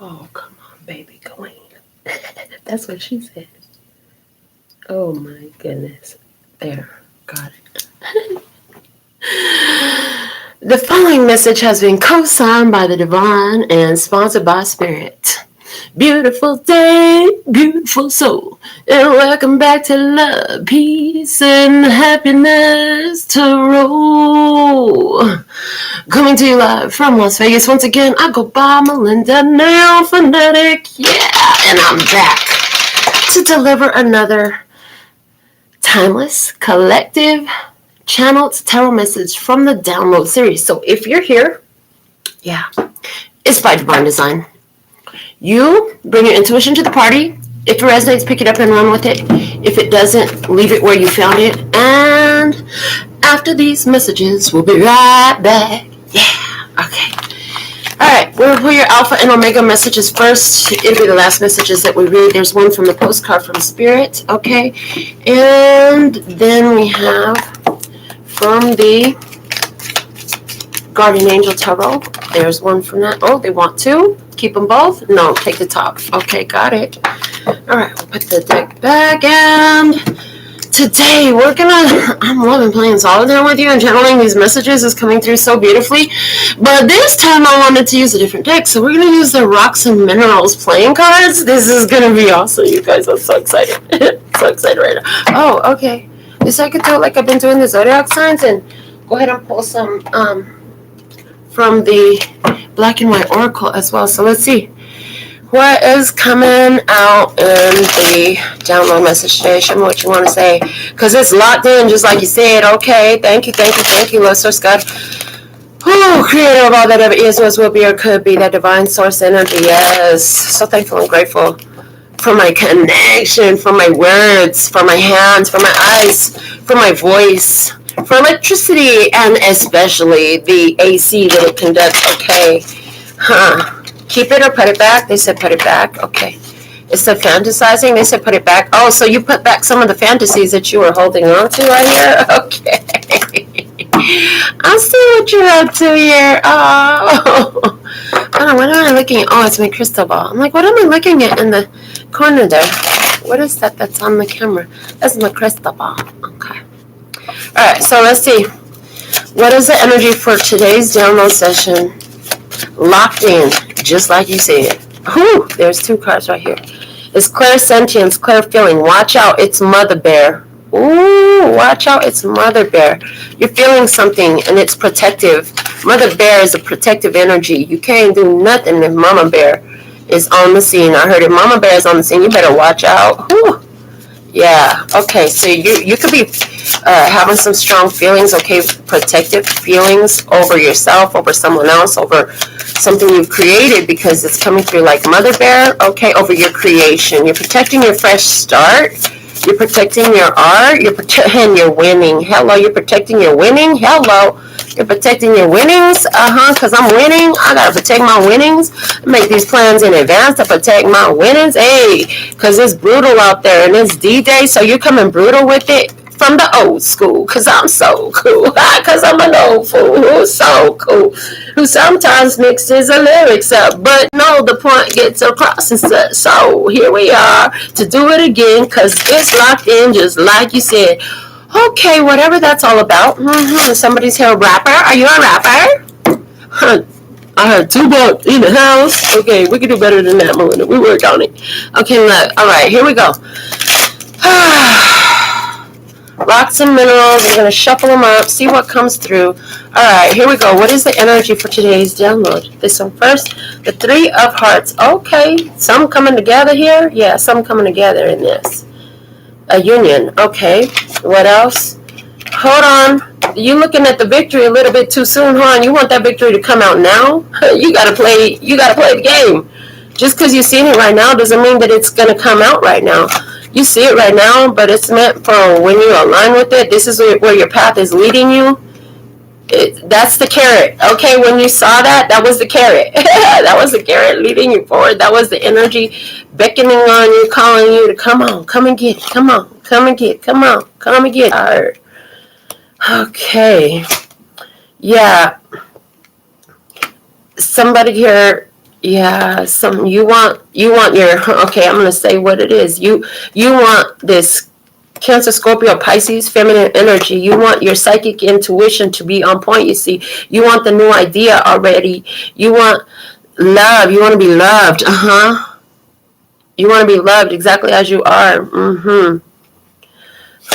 Oh, come on, baby, go in. That's what she said. Oh my goodness. There, got it. The following message has been co-signed by the Divine and sponsored by Spirit. Beautiful day, beautiful soul, and welcome back to Love, Peace, and Happiness Tarot. Coming to you live from Las Vegas. Once again, I go by Melinda NailFanatic. Yeah, and I'm back to deliver another timeless, collective, channeled tarot message from the download series. So if you're here, yeah, it's by divine design. You bring your intuition to the party. If it resonates, pick it up and run with it. If it doesn't, leave it where you found it. And after these messages, we'll be right back. Yeah, okay. All right, we'll pull your alpha and omega messages first. It'll be the last messages that we read. There's one from the postcard from Spirit, okay? And then we have from the Guardian Angel Tarot. There's one from that. Oh, they want two? Keep them both? No, take the top. Okay, got it. All right, we'll put the deck back, and today I'm loving playing solitaire with you, and channeling these messages is coming through so beautifully. But this time I wanted to use a different deck, so we're going to use the Rocks and Minerals playing cards. This is going to be awesome, you guys. I'm so excited. So excited right now. Oh, okay. This I could do like I've been doing the zodiac signs, and go ahead and pull some from the Black and White Oracle as well. So let's see what is coming out in the download message today. Show me what you want to say, because it's locked in just like you said. Okay, thank you, Lord Source God. Oh, creator of all that ever is, was, will be, or could be, that divine source energy. Yes, so thankful and grateful for my connection, for my words, for my hands, for my eyes, for my voice, for electricity, and especially the AC that it conducts. Okay, keep it or put it back. They said put it back. Okay, it's the fantasizing. They said put it back. Oh, so you put back some of the fantasies that you were holding on to right here. Okay, I see what you're up to here. Oh, what am I looking at? Oh, it's my crystal ball. I'm like, what am I looking at in the corner there? What is that that's on the camera? That's my crystal ball. Okay. All right, so let's see. What is the energy for today's download session? Locked in, just like you said. Whew, there's two cards right here. It's clairsentience, clear feeling. Watch out, it's Mother Bear. Ooh, watch out, it's Mother Bear. You're feeling something, and it's protective. Mother Bear is a protective energy. You can't do nothing if Mama Bear is on the scene. I heard if Mama Bear is on the scene, you better watch out. Whew. Yeah, okay, so you could be having some strong feelings, okay, protective feelings over yourself, over someone else, over something you've created, because it's coming through like Mother Bear, okay, over your creation. You're protecting your fresh start. You're protecting your art. You're protecting your winning. Hello, you're protecting your winning. Hello, you're protecting your winnings. Because I'm winning. I got to protect my winnings. Make these plans in advance to protect my winnings. Hey, because it's brutal out there, and it's D-Day, so you're coming brutal with it from the old school, because I'm so cool. Because I'm an old fool who's so cool, who sometimes mixes the lyrics up, but no, the point gets across instead. So here we are to do it again, because it's locked in just like you said. Okay, whatever that's all about. Somebody's here a rapper. Are you a rapper? I heard $2 in the house. Okay, we can do better than that, Melinda. We worked on it. Okay, look. All right, here we go. Rocks and minerals. I'm going to shuffle them up, see what comes through. All right, here we go. What is the energy for today's download? This one first. The Three of Hearts. Okay, some coming together here. Yeah, some coming together in this. A union. Okay, what else? Hold on. You're looking at the victory a little bit too soon, huh? You want that victory to come out now? You gotta play the game. Just because you're seeing it right now doesn't mean that it's gonna come out right now. You see it right now, but it's meant for when you align with it. This is where your path is leading you. That's the carrot. Okay, when you saw that, that was the carrot. That was the carrot leading you forward. That was the energy beckoning on you, calling you to come on, come and get it. Come on, come and get it. Come on, come and get it. All right. Okay. Yeah. Somebody here, Yeah, you want your, okay, I'm gonna say what it is. You want this Cancer, Scorpio, Pisces, feminine energy. You want your psychic intuition to be on point, you see. You want the new idea already. You want love. You want to be loved. You want to be loved exactly as you are.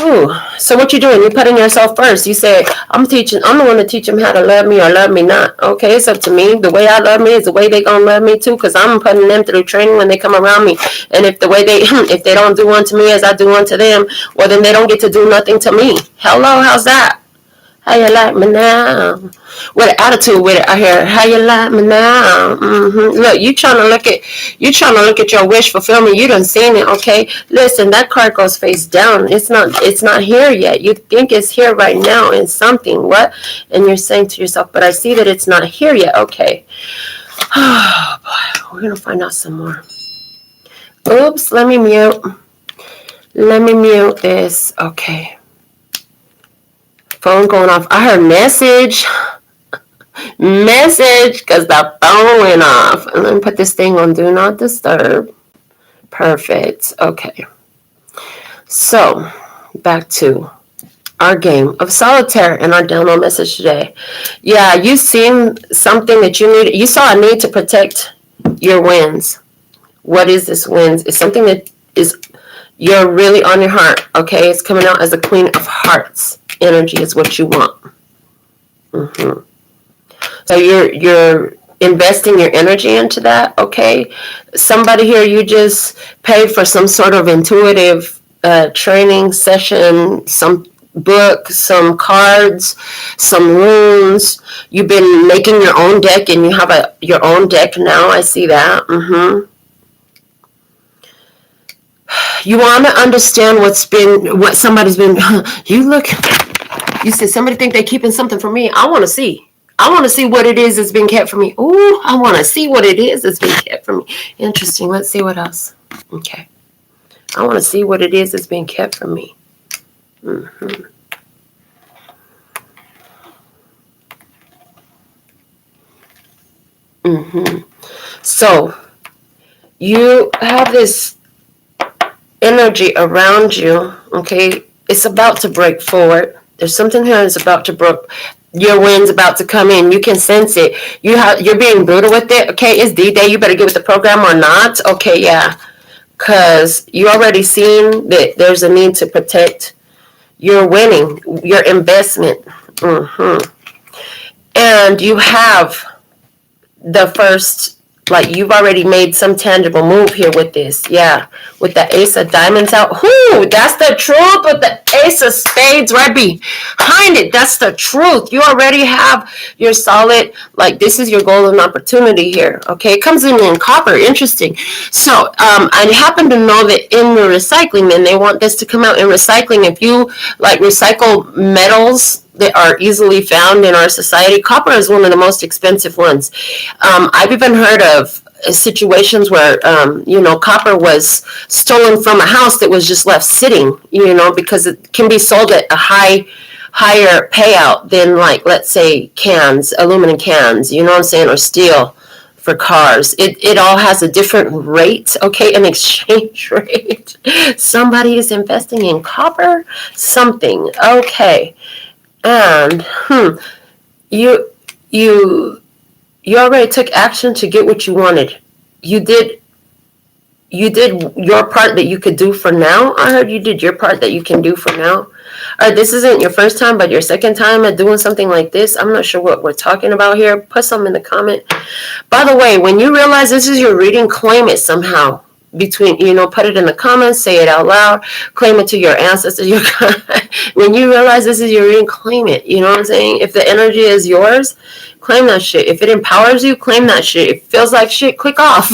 Ooh. So what you doing? You're putting yourself first. You say, I'm the one to teach them how to love me or love me not. Okay, it's up to me. The way I love me is the way they gonna love me too, because I'm putting them through training when they come around me. And if the way if they don't do unto me as I do unto them, well, then they don't get to do nothing to me. Hello, how's that? How you like me now? With an attitude with it, I hear, how you like me now? Look, you trying to look at your wish fulfillment. You done seen it, okay? Listen, that card goes face down. It's not here yet. You think it's here right now in something. What? And you're saying to yourself, but I see that it's not here yet. Okay. Oh boy, we're gonna find out some more. Oops, let me mute this. Okay. Phone going off. I heard message, because the phone went off. And let me put this thing on do not disturb. Perfect. Okay. So, back to our game of solitaire and our download message today. Yeah, you seen something that you need. You saw a need to protect your wins. What is this wins? It's something that is you're really on your heart. Okay, it's coming out as a Queen of Hearts. Energy is what you want. So you're investing your energy into that. Okay, somebody here, you just paid for some sort of intuitive training session, some book, some cards, some runes. You've been making your own deck, and you have your own deck now. I see that. You want to understand what somebody's been. You said somebody think they're keeping something from me. I want to see what it is that's been kept from me. Ooh, I want to see what it is that's been kept from me. Interesting. Let's see what else. Okay. I want to see what it is that's been kept from me. So you have this energy around you. Okay, it's about to break forward. There's something here that's about to break. Your wind's about to come in. You can sense it. You're being brutal with it. Okay, it's D-Day. You better get with the program or not. Okay, yeah, because you already seen that there's a need to protect your winning, your investment, and you have the first. Like, you've already made some tangible move here with this. Yeah. With the Ace of Diamonds out. Whoo, that's the truth with the Ace of Spades right behind it. That's the truth. You already have your solid, like, this is your golden opportunity here. Okay. It comes in copper. Interesting. So, I happen to know that in the recycling, and they want this to come out in recycling. If you, like, recycle metals that are easily found in our society, copper is one of the most expensive ones. I've even heard of situations where, copper was stolen from a house that was just left sitting, because it can be sold at a higher payout than, like, let's say cans, aluminum cans, you know what I'm saying, or steel for cars. It all has a different rate, okay, an exchange rate. Somebody is investing in copper, something, okay. And you already took action to get what you wanted. You did your part that you could do for now. I heard you did your part that you can do for now. This isn't your first time, but your second time at doing something like this. I'm not sure what we're talking about here. Put something in the comment. By the way, when you realize this is your reading, claim it somehow. Put it in the comments, say it out loud, claim it to your ancestors. When you realize this is your reading, claim it. You know what I'm saying? If the energy is yours, claim that shit. If it empowers you, claim that shit. If it feels like shit, click off.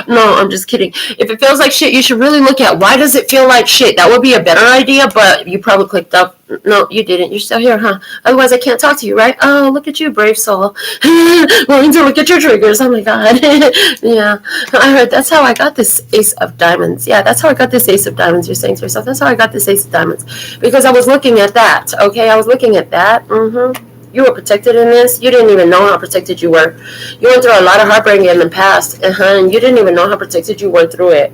No, I'm just kidding. If it feels like shit, you should really look at why does it feel like shit. That would be a better idea, but you probably clicked off. No, you didn't. You're still here, huh? Otherwise, I can't talk to you, right? Oh, look at you, brave soul. Wanting to look at your triggers. Oh, my God. Yeah. I heard that's how I got this Ace of Diamonds. Yeah, that's how I got this Ace of Diamonds. You're saying to yourself, that's how I got this Ace of Diamonds. Because I was looking at that, okay? I was looking at that. You were protected in this. You didn't even know how protected you were. You went through a lot of heartbreak in the past, and you didn't even know how protected you were through it.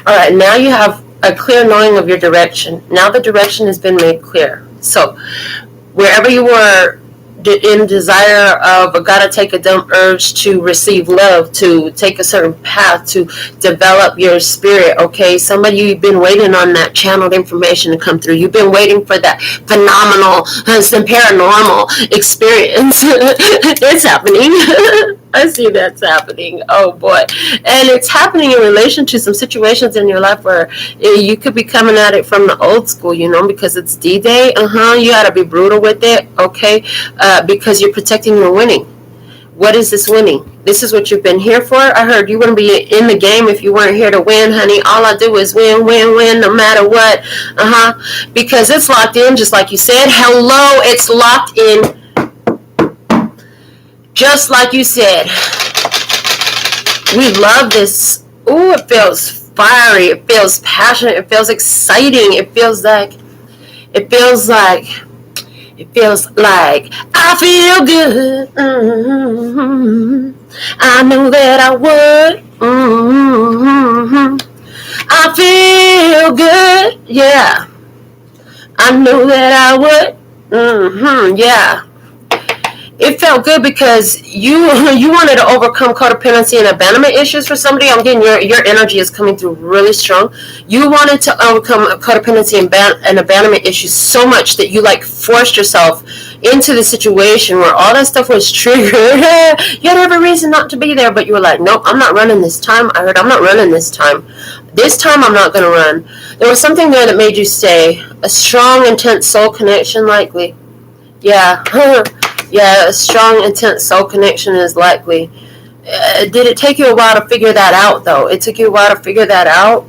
All right, now you have a clear knowing of your direction. Now the direction has been made clear. So wherever you were in desire of gotta take a dumb urge to receive love, to take a certain path, to develop your spirit, okay? Somebody, you've been waiting on that channeled information to come through. You've been waiting for that phenomenal, some paranormal experience. It's happening. I see that's happening. Oh boy. And it's happening in relation to some situations in your life where you could be coming at it from the old school, because it's D-Day. You gotta be brutal with it, okay? Because you're protecting your winning. What is this winning? This is what you've been here for. I heard you wouldn't be in the game if you weren't here to win, honey. All I do is win, win, win, no matter what. Because it's locked in, just like you said. Hello, it's locked in. Just like you said. We love this. Ooh, it feels fiery. It feels passionate. It feels exciting. It feels like I feel good. I knew that I would. I feel good. Yeah. I knew that I would. Yeah. It felt good because you wanted to overcome codependency and abandonment issues for somebody. I'm getting your energy is coming through really strong. You wanted to overcome codependency and abandonment issues so much that you forced yourself into the situation where all that stuff was triggered. You had every reason not to be there, but you were like, nope, I'm not running this time. I heard I'm not running this time. This time I'm not going to run. There was something there that made you stay. A strong, intense soul connection, likely. Yeah. Yeah, a strong, intense soul connection is likely. Did it take you a while to figure that out, though? It took you a while to figure that out?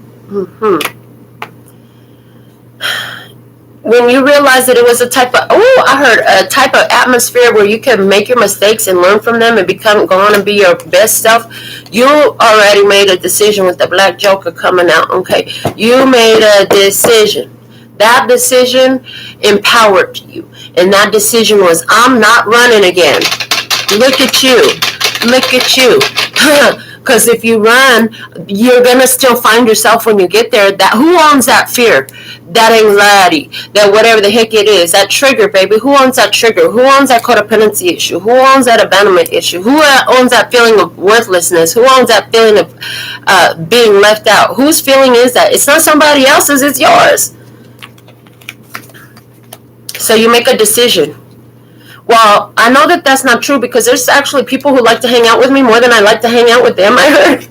When you realized that it was a type of atmosphere where you can make your mistakes and learn from them and go on and be your best self, you already made a decision with the Black Joker coming out, okay? You made a decision. That decision empowered you. And that decision was, I'm not running again. Look at you. Look at you. Because if you run, you're going to still find yourself when you get there. Who owns that fear? That anxiety? That whatever the heck it is? That trigger, baby? Who owns that trigger? Who owns that codependency issue? Who owns that abandonment issue? Who owns that feeling of worthlessness? Who owns that feeling of being left out? Whose feeling is that? It's not somebody else's. It's yours. So you make a decision. Well, I know that that's not true because there's actually people who like to hang out with me more than I like to hang out with them. I heard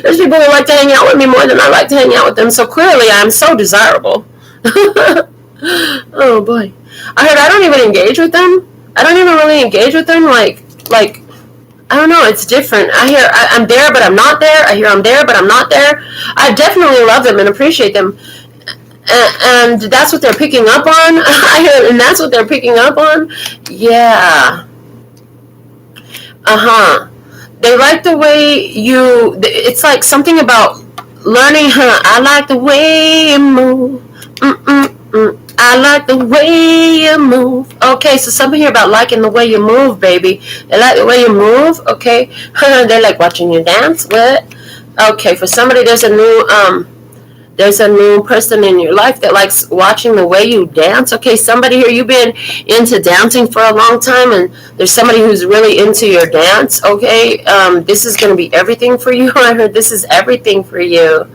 there's people who like to hang out with me more than I like to hang out with them. So clearly I'm so desirable. Oh boy. I heard I don't even engage with them. I don't even really engage with them. Like I don't know. It's different. I hear I'm there, but I'm not there. I hear I'm there, but I'm not there. I definitely love them and appreciate them. And that's what they're picking up on. And that's what they're picking up on. Yeah. They like the way you. It's like something about learning. I like the way you move. I like the way you move. Okay, so something here about liking the way you move, baby. They like the way you move. Okay, they like watching you dance. What? Okay, for somebody, there's a new person in your life that likes watching the way you dance. Okay, somebody here, you've been into dancing for a long time, and there's somebody who's really into your dance. Okay, this is going to be everything for you. I heard this is everything for you.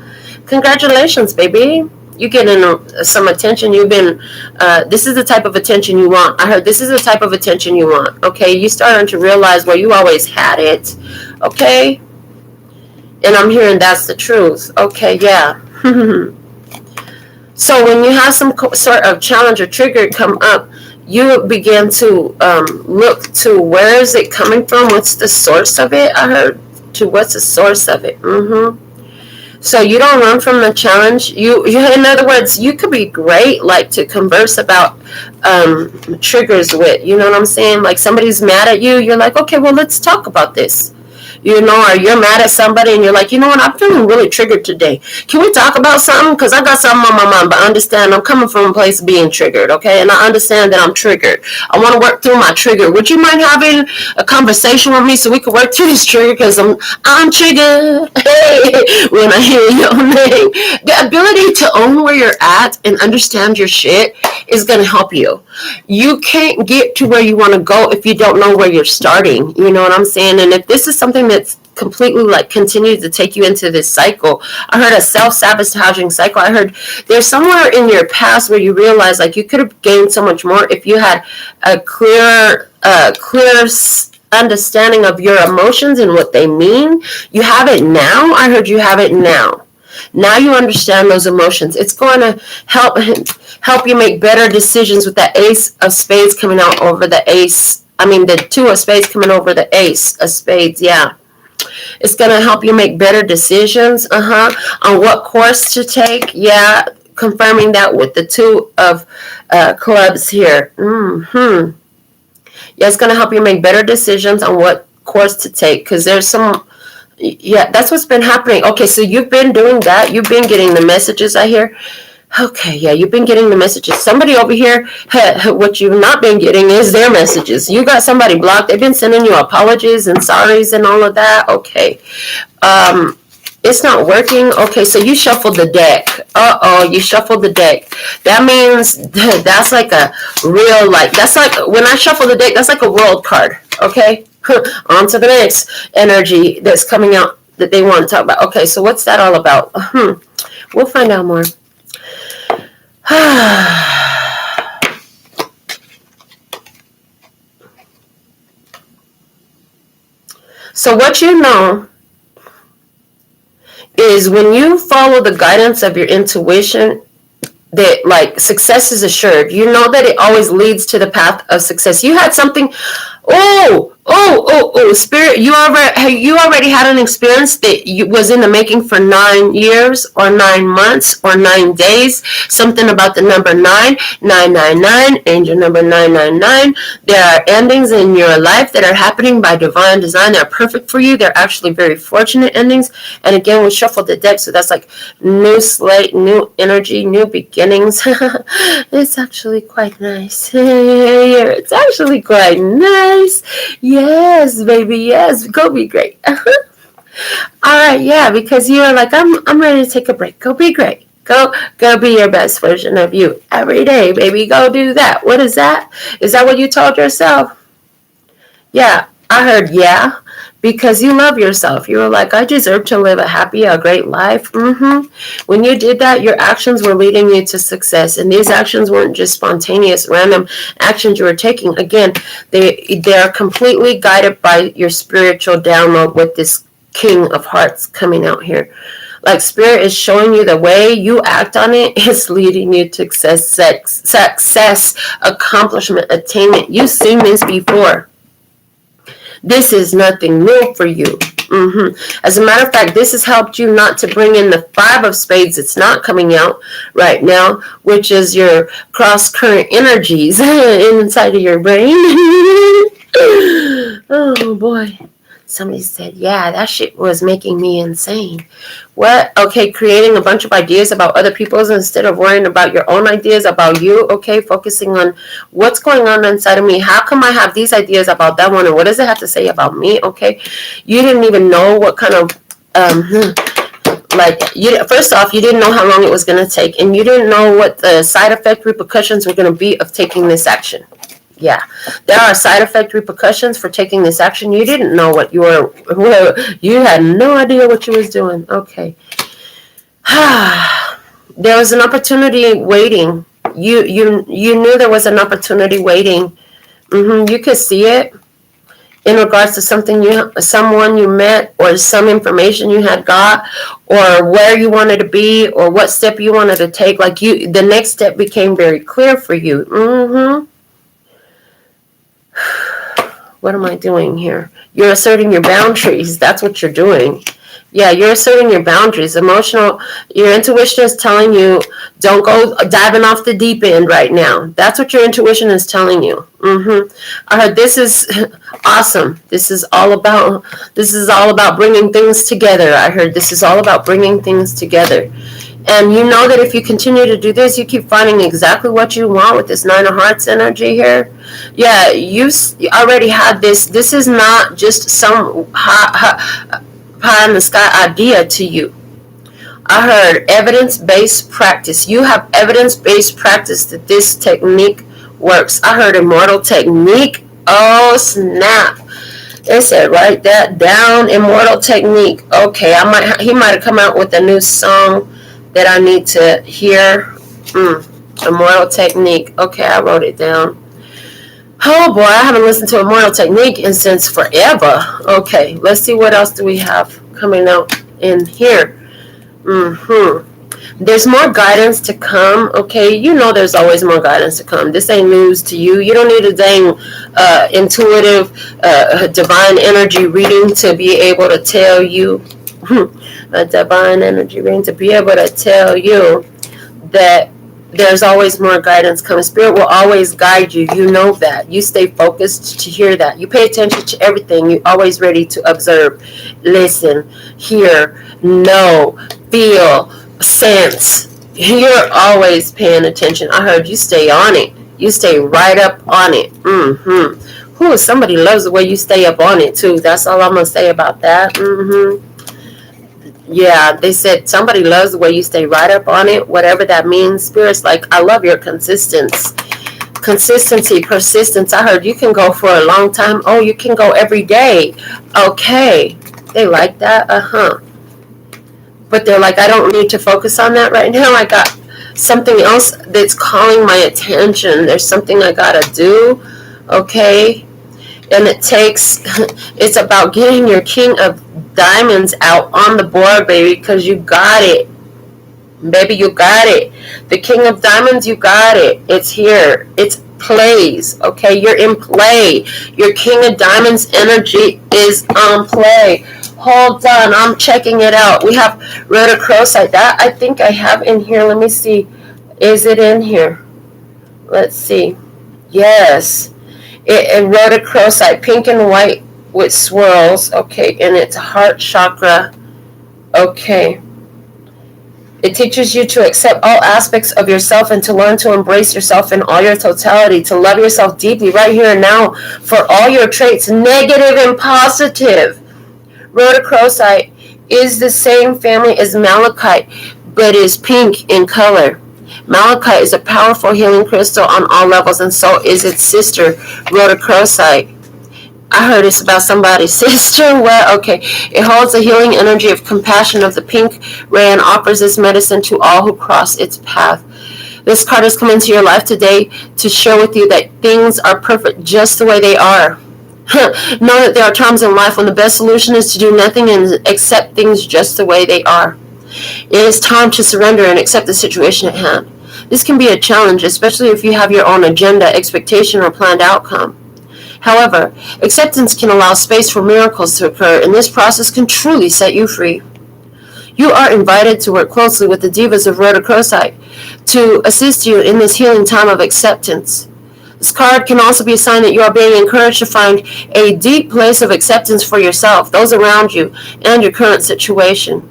Congratulations, baby. You get some attention. This is the type of attention you want. I heard this is the type of attention you want. Okay, you starting to realize where you always had it. Okay, and I'm hearing that's the truth. Okay, yeah. So when you have some sort of challenge or trigger come up, you begin to look to where is it coming from? What's the source of it? I heard to what's the source of it. So you don't run from the challenge. You in other words, you could be great to converse about triggers with. You know what I'm saying? Like somebody's mad at you. You're like, okay, well, let's talk about this. you know, or you're mad at somebody and you're like, you know what, I'm feeling really triggered today. Can we talk about something? Because I got something on my mind, but understand I'm coming from a place of being triggered, okay? And I understand that I'm triggered. I want to work through my trigger. Would you mind having a conversation with me so we can work through this trigger? Because I'm triggered. Hey, when I hear your name. The ability to own where you're at and understand your shit is going to help you. You can't get to where you want to go if you don't know where you're starting. You know what I'm saying? And if this is something that's completely like continues to take you into this cycle, I heard a self-sabotaging cycle. I heard there's somewhere in your past where you realize like you could have gained so much more if you had a clear understanding of your emotions and what they mean. You have it now. I heard you have it now. Now you understand those emotions. It's going to help you make better decisions with that ace of spades coming out over the ace. I mean, the two of spades coming over the ace of spades. Yeah. It's going to help you make better decisions. On what course to take. Yeah. Confirming that with the two of clubs here. Yeah, it's going to help you make better decisions on what course to take. Because there's some... Yeah, that's what's been happening. Okay, so you've been doing that. You've been getting the messages I hear. Okay, yeah, you've been getting the messages. Somebody over here, what you've not been getting is their messages. You got somebody blocked. They've been sending you apologies and sorries and all of that. Okay. It's not working. Okay, so you shuffled the deck. You shuffled the deck. That means that's like a real, like, that's like, when I shuffle the deck, that's like a world card. Okay? On to the next energy that's coming out that they want to talk about. Okay, so what's that all about? We'll find out more. So what you know is when you follow the guidance of your intuition, that like success is assured. You know that it always leads to the path of success. You had something... Spirit, you already had an experience that was in the making for 9 years or 9 months or 9 days. Something about the number 999, angel number 999. There are endings in your life that are happening by divine design. They're perfect for you. They're actually very fortunate endings. And again, we shuffled the deck, so that's like new slate, new energy, new beginnings. It's actually quite nice. It's actually quite nice. Yes, baby, yes. Go be great. All right, yeah, because you're like, I'm ready to take a break. Go be great. Go be your best version of you every day, baby. Go do that. What is that? Is that what you told yourself? Yeah, I heard yeah. Because you love yourself. You were like, I deserve to live a great life. When you did that, your actions were leading you to success. And these actions weren't just spontaneous, random actions you were taking. Again, they are completely guided by your spiritual download with this King of Hearts coming out here. Like Spirit is showing you the way you act on it is leading you to success, accomplishment, attainment. You've seen this before. This is nothing new for you. As a matter of fact, this has helped you not to bring in the 5 of spades. It's not coming out right now, which is your cross-current energies inside of your brain. Oh, boy. Somebody said, yeah, that shit was making me insane. What? Okay, creating a bunch of ideas about other people's instead of worrying about your own ideas about you. Okay, focusing on what's going on inside of me. How come I have these ideas about that one? And what does it have to say about me? Okay, you didn't even know what kind of... first off, you didn't know how long it was going to take. And you didn't know what the side effect repercussions were going to be of taking this action. Yeah, there are side effect repercussions for taking this action. You didn't know what you had no idea what you was doing. Okay. There was an opportunity waiting. You knew there was an opportunity waiting. You could see it in regards to someone you met, or some information you had got, or where you wanted to be, or what step you wanted to take. Like the next step became very clear for you. What am I doing here? You're asserting your boundaries. That's what you're doing. Yeah, you're asserting your boundaries. Your intuition is telling you, don't go diving off the deep end right now. That's what your intuition is telling you. I heard this is awesome. This is all about bringing things together. I heard this is all about bringing things together. And you know that if you continue to do this, you keep finding exactly what you want with this Nine of Hearts energy here. Yeah, you already had this. This is not just some pie in the sky idea to you. I heard evidence-based practice. You have evidence-based practice that this technique works. I heard immortal technique. Oh, snap. They said, write that down, immortal technique. Okay, he might have come out with a new song that I need to hear. Immortal technique. Okay, I wrote it down. Oh boy, I haven't listened to Immortal Technique since forever. Okay, let's see what else do we have coming out in here. There's more guidance to come. Okay, you know there's always more guidance to come. This ain't news to you. You don't need a dang intuitive divine energy reading to be able to tell you a divine energy reading to be able to tell you that there's always more guidance coming. Spirit will always guide you. You know that. You stay focused to hear that. You pay attention to everything. You're always ready to observe, listen, hear, know, feel, sense. You're always paying attention. I heard you stay on it. You stay right up on it. Somebody loves the way you stay up on it, too. That's all I'm going to say about that. Yeah, they said somebody loves the way you stay right up on it, whatever that means. Spirit's like, I love your consistency, persistence. I heard you can go for a long time. Oh, you can go every day. Okay, they like that. But they're like, I don't need to focus on that right now. I got something else that's calling my attention. There's something I gotta do. Okay, and it's about getting your King of Diamonds out on the board, baby, because you got it. Baby, you got it. The King of Diamonds, you got it. It's here. It's plays. Okay, you're in play. Your King of Diamonds energy is on play. Hold on, I'm checking it out. We have rhodochrosite. That I think I have in here. Let me see. Is it in here? Let's see. Yes. It rhodochrosite, pink and white with swirls. Okay, and it's heart chakra. Okay. It teaches you to accept all aspects of yourself and to learn to embrace yourself in all your totality, to love yourself deeply right here and now for all your traits, negative and positive. Rhodochrosite is the same family as malachite, but is pink in color. Malachite is a powerful healing crystal on all levels, and so is its sister, rhodochrosite. I heard it's about somebody's sister. Well, okay. It holds the healing energy of compassion of the pink ray and offers this medicine to all who cross its path. This card has come into your life today to share with you that things are perfect just the way they are. Know that there are times in life when the best solution is to do nothing and accept things just the way they are. It is time to surrender and accept the situation at hand. This can be a challenge, especially if you have your own agenda, expectation, or planned outcome. However, acceptance can allow space for miracles to occur, and this process can truly set you free. You are invited to work closely with the Divas of rhodochrosite to assist you in this healing time of acceptance. This card can also be a sign that you are being encouraged to find a deep place of acceptance for yourself, those around you, and your current situation.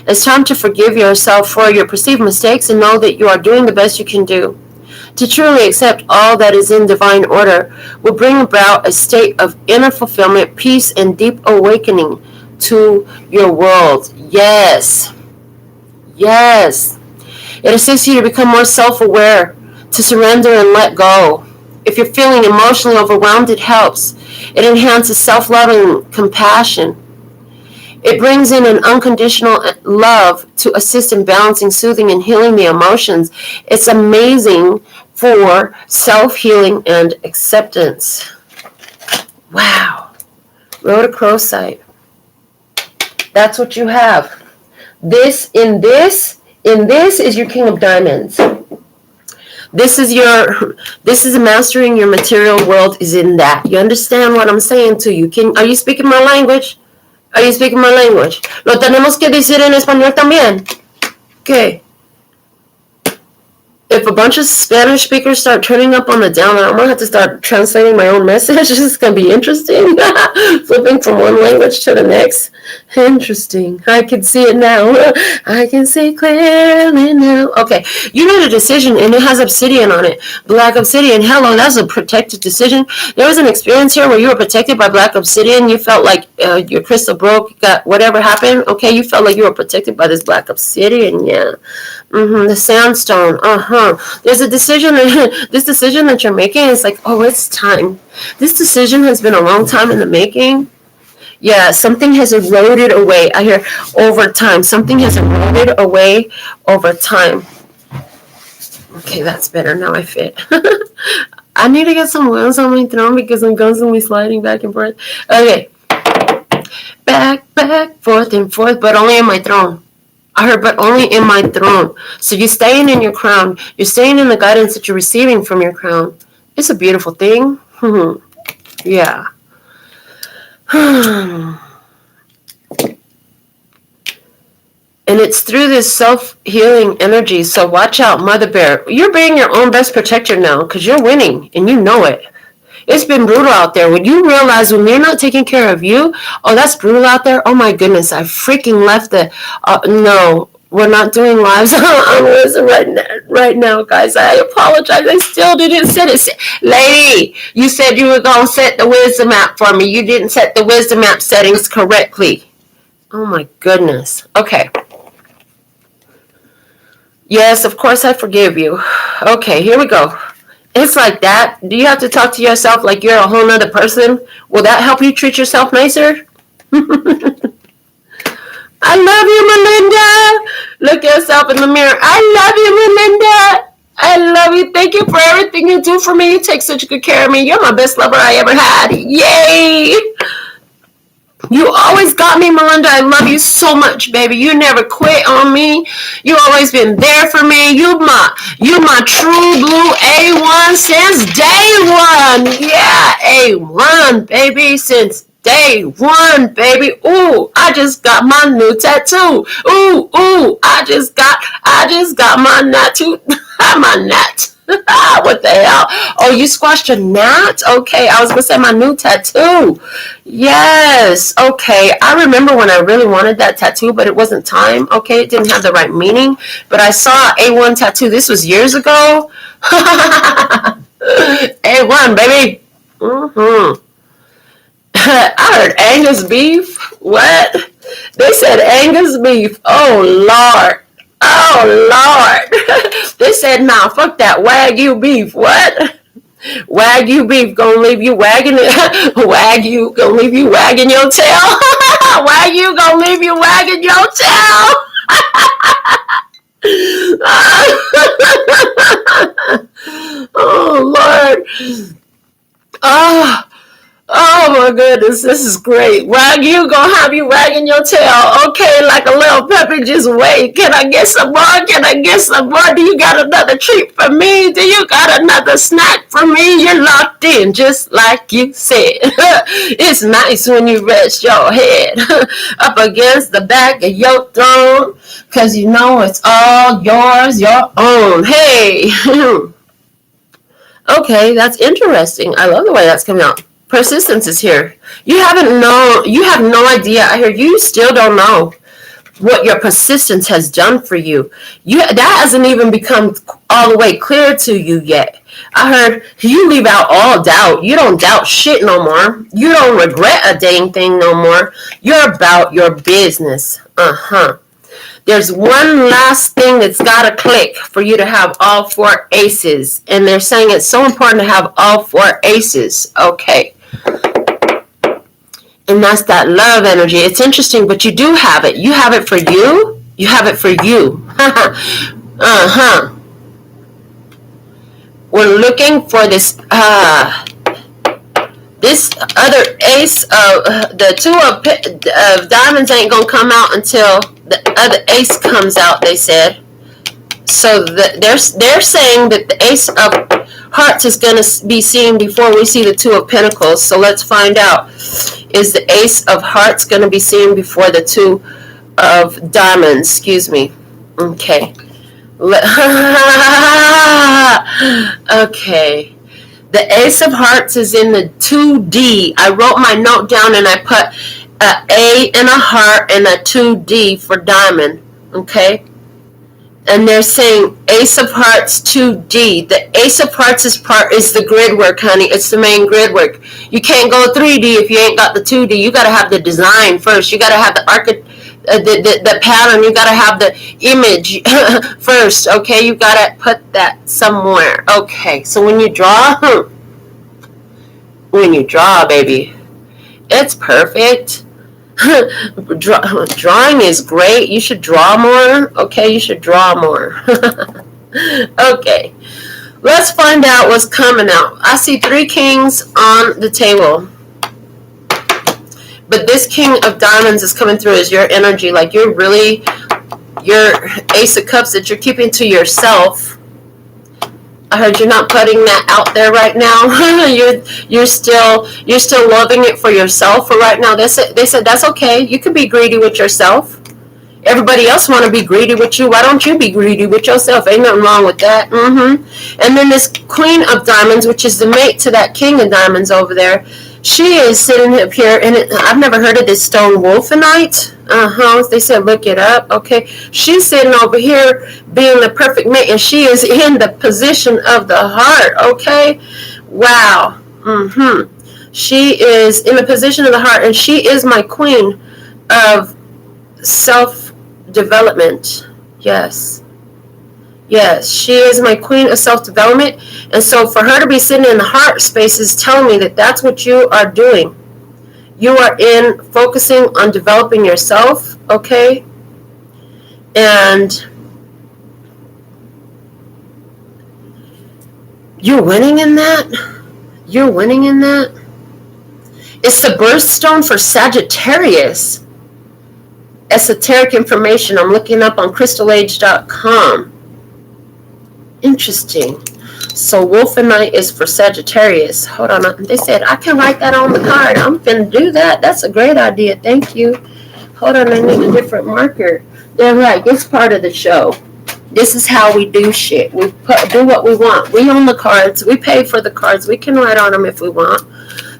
It's time to forgive yourself for your perceived mistakes and know that you are doing the best you can do. To truly accept all that is in divine order will bring about a state of inner fulfillment, peace, and deep awakening to your world. Yes. Yes. It assists you to become more self-aware, to surrender and let go. If you're feeling emotionally overwhelmed, it helps. It enhances self-love and compassion. It brings in an unconditional love to assist in balancing, soothing, and healing the emotions. It's amazing for self-healing and acceptance. Wow. Rhodochrosite. That's what you have. This is your King of Diamonds. This is mastering your material world is in that. You understand what I'm saying to you? Are you speaking my language? Are you speaking my language? Lo tenemos que decir en español también. Okay. If a bunch of Spanish speakers start turning up on the down, I'm gonna have to start translating my own message. This is gonna be interesting. Flipping from one language to the next. Interesting. I can see it now. I can see clearly now. Okay, you made a decision and it has obsidian on it. Black obsidian. Hello, that's a protected decision. There was an experience here where you were protected by black obsidian. You felt like your crystal broke, got whatever happened. Okay, you felt like you were protected by this black obsidian. Yeah. The sandstone. There's a decision. This decision that you're making is like, oh, it's time. This decision has been a long time in the making. Yeah, something has eroded away. I hear over time. Something has eroded away over time. Okay, that's better. Now I fit. I need to get some wheels on my throne because I'm constantly sliding back and forth. Okay. Back, forth, and forth, but only in my throne. I heard, but only in my throne. So you're staying in your crown. You're staying in the guidance that you're receiving from your crown. It's a beautiful thing. Yeah. And it's through this self-healing energy. So watch out, Mother Bear. You're being your own best protector now because you're winning and you know it. It's been brutal out there. When you realize when you're not taking care of you, oh, that's brutal out there. Oh my goodness, I freaking left the. No, we're not doing lives on wisdom right now, guys. I apologize. I still didn't set it. Lady, you said you were gonna set the wisdom app for me. You didn't set the wisdom app settings correctly. Oh my goodness. Okay. Yes, of course I forgive you. Okay, here we go. It's like that. Do you have to talk to yourself like you're a whole nother person? Will that help you treat yourself nicer? I love you, Melinda. Look yourself in the mirror. I love you, Melinda. I love you. Thank you for everything you do for me. You take such good care of me. You're my best lover I ever had. Yay! You always got me, Melinda. I love you so much, baby. You never quit on me. You always been there for me. You my true blue A1 since day one. Yeah, A1, baby, since day one, baby. Ooh, I just got my new tattoo. Ooh, I just got my tattoo. My nat. What the hell? Oh, you squashed a gnat? Okay, I was gonna say my new tattoo. Yes. Okay, I remember when I really wanted that tattoo, but it wasn't time. Okay, it didn't have the right meaning. But I saw A1 tattoo. This was years ago. A1, baby. I heard Angus beef. What? They said Angus beef. Oh Lord. Oh Lord. They said, nah, fuck that Wagyu beef. What? Wagyu beef gonna leave you wagging it. Wagyu gonna leave you wagging your tail. Wagyu gonna leave you wagging your tail. Oh Lord. Oh my goodness, this is great. Wagyu gonna have you wagging your tail. Okay, like a little puppy, just wait. Can I get some more? Can I get some more? Do you got another treat for me? Do you got another snack for me? You're locked in, just like you said. It's nice when you rest your head up against the back of your throne, cause you know it's all yours, your own. Hey. Okay, that's interesting. I love the way that's coming out. Persistence is here. You have no idea. I hear you still don't know what your persistence has done for you. That hasn't even become all the way clear to you yet. I heard you leave out all doubt. You don't doubt shit no more. You don't regret a dang thing no more. You're about your business. There's one last thing that's got to click for you to have all four aces. And they're saying it's so important to have all four aces. Okay. And that's that love energy. It's interesting, but you do have it. You have it for you. You have it for you. We're looking for this this other ace. The two of diamonds ain't going to come out until the other ace comes out, they said. So they're saying that the ace of hearts is going to be seen before we see the two of pentacles. So let's find out. is the Ace of Hearts going to be seen before the Two of Diamonds? Excuse me. Okay. Okay. The Ace of Hearts is in the 2D. I wrote my note down and I put a A and a heart and a 2D for diamond. Okay. And they're saying Ace of Hearts 2D. The Ace of Hearts is the grid work, honey. It's the main grid work. You can't go 3D if you ain't got the 2D. You got to have the design first. You got to have the pattern. You got to have the image first. Okay, you got to put that somewhere. Okay, so when you draw, baby, it's perfect. Drawing is great. You should draw more. Okay, you should draw more. Okay, let's find out what's coming out. I see 3 kings on the table, but this King of Diamonds is coming through as your energy. Like your Ace of Cups that you're keeping to yourself. I heard you're not putting that out there right now. you're still loving it for yourself for right now. They said that's okay. You can be greedy with yourself. Everybody else want to be greedy with you. Why don't you be greedy with yourself? Ain't nothing wrong with that. And then this Queen of Diamonds, which is the mate to that King of Diamonds over there, she is sitting up here, and I've never heard of this stone, wolfenite. They said look it up. Okay, she's sitting over here being the perfect mate, and she is in the position of the heart. Okay, wow. She is in the position of the heart, and she is my queen of self-development. Yes, she is my queen of self-development. And so for her to be sitting in the heart space is telling me that that's what you are doing. You are focusing on developing yourself, okay? And you're winning in that. You're winning in that. It's the birthstone for Sagittarius. Esoteric information I'm looking up on crystalage.com. Interesting. So wolfenite is for Sagittarius. Hold on. They said I can write that on the card. I'm going to do that. That's a great idea. Thank you. Hold on. I need a different marker. They're right. It's part of the show. This is how we do shit. We do what we want. We own the cards. We pay for the cards. We can write on them if we want.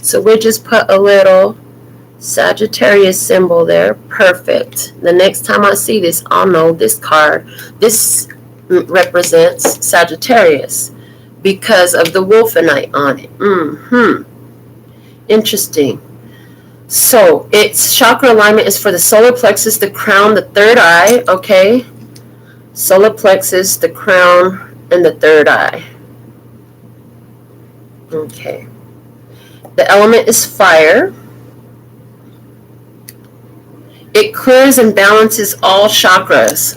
So we just put a little Sagittarius symbol there. Perfect. The next time I see this, I'll know this card. This represents Sagittarius because of the wolfenite on it. Interesting. So its chakra alignment is for the solar plexus, the crown, the third eye. Okay, solar plexus, the crown, and the third eye. Okay. The element is fire. It clears and balances all chakras.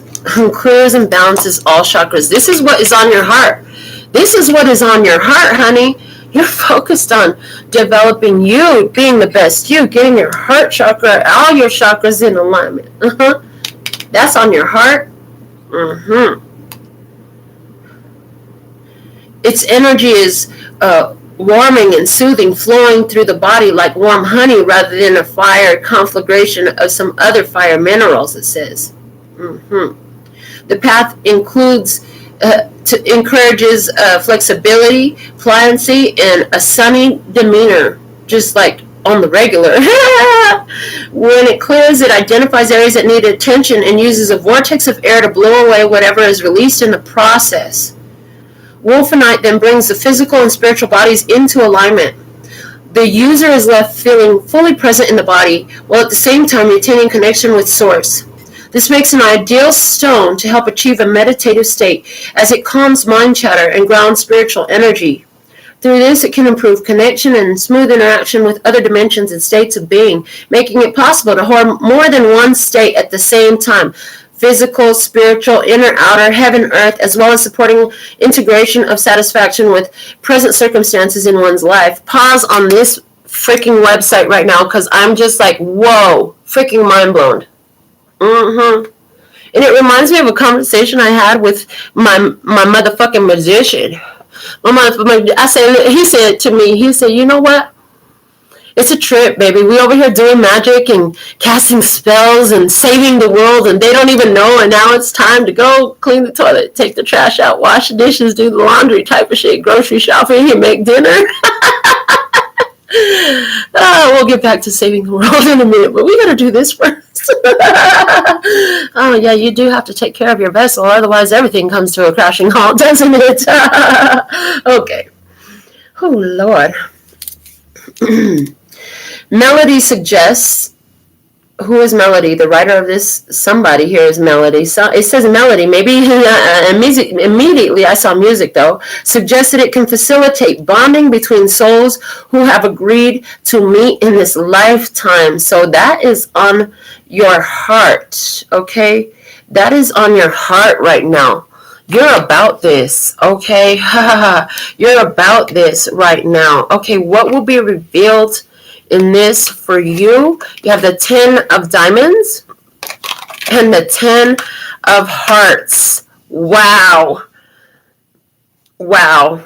Clears and balances all chakras. This is what is on your heart. This is what is on your heart, honey. You're focused on developing you, being the best you, getting your heart chakra, all your chakras in alignment. That's on your heart. Its energy is warming and soothing, flowing through the body like warm honey rather than a fire conflagration of some other fire minerals, it says. The path encourages flexibility, pliancy, and a sunny demeanor, just like on the regular. When it clears, it identifies areas that need attention and uses a vortex of air to blow away whatever is released in the process. Wolfenite then brings the physical and spiritual bodies into alignment. The user is left feeling fully present in the body, while at the same time retaining connection with Source. This makes an ideal stone to help achieve a meditative state, as it calms mind chatter and grounds spiritual energy. Through this, it can improve connection and smooth interaction with other dimensions and states of being, making it possible to hold more than one state at the same time. Physical, spiritual, inner, outer, heaven, earth, as well as supporting integration of satisfaction with present circumstances in one's life. Pause on this freaking website right now, because I'm just like, whoa, freaking mind blown. And it reminds me of a conversation I had with my motherfucking magician. He said to me, you know what? It's a trip, baby. We over here doing magic and casting spells and saving the world, and they don't even know. And now it's time to go clean the toilet, take the trash out, wash the dishes, do the laundry type of shit, grocery shopping, and make dinner. We'll get back to saving the world in a minute, but we gotta do this first. Oh, yeah, you do have to take care of your vessel, otherwise everything comes to a crashing halt, doesn't it? Okay. Oh, Lord. Melody suggests, who is Melody? The writer of this, somebody here is Melody. So it says Melody. Maybe immediately I saw music, though. Suggested it can facilitate bonding between souls who have agreed to meet in this lifetime. So that is on your heart, okay? That is on your heart right now. You're about this, okay? You're about this right now. Okay, what will be revealed in this for you? You have the 10 of diamonds and the 10 of hearts. Wow. Wow.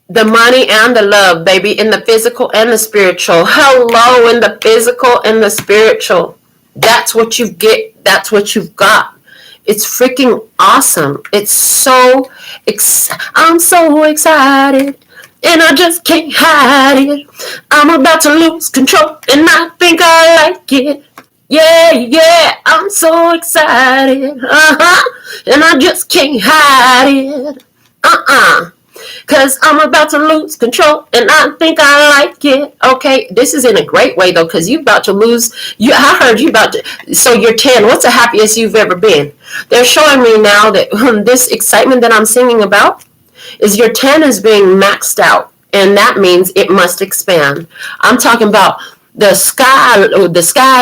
The money and the love, baby, in the physical and the spiritual. Hello, in the physical and the spiritual. That's what you get. That's what you've got. It's freaking awesome. It's so, I'm so excited. And I just can't hide it. I'm about to lose control, and I think I like it. Yeah, I'm so excited. And I just can't hide it. Cause I'm about to lose control, and I think I like it. Okay, this is in a great way, though, because you're about to lose. I heard you about to. So you're 10. What's the happiest you've ever been? They're showing me now that this excitement that I'm singing about is your 10 is being maxed out, and that means it must expand. I'm talking about the sky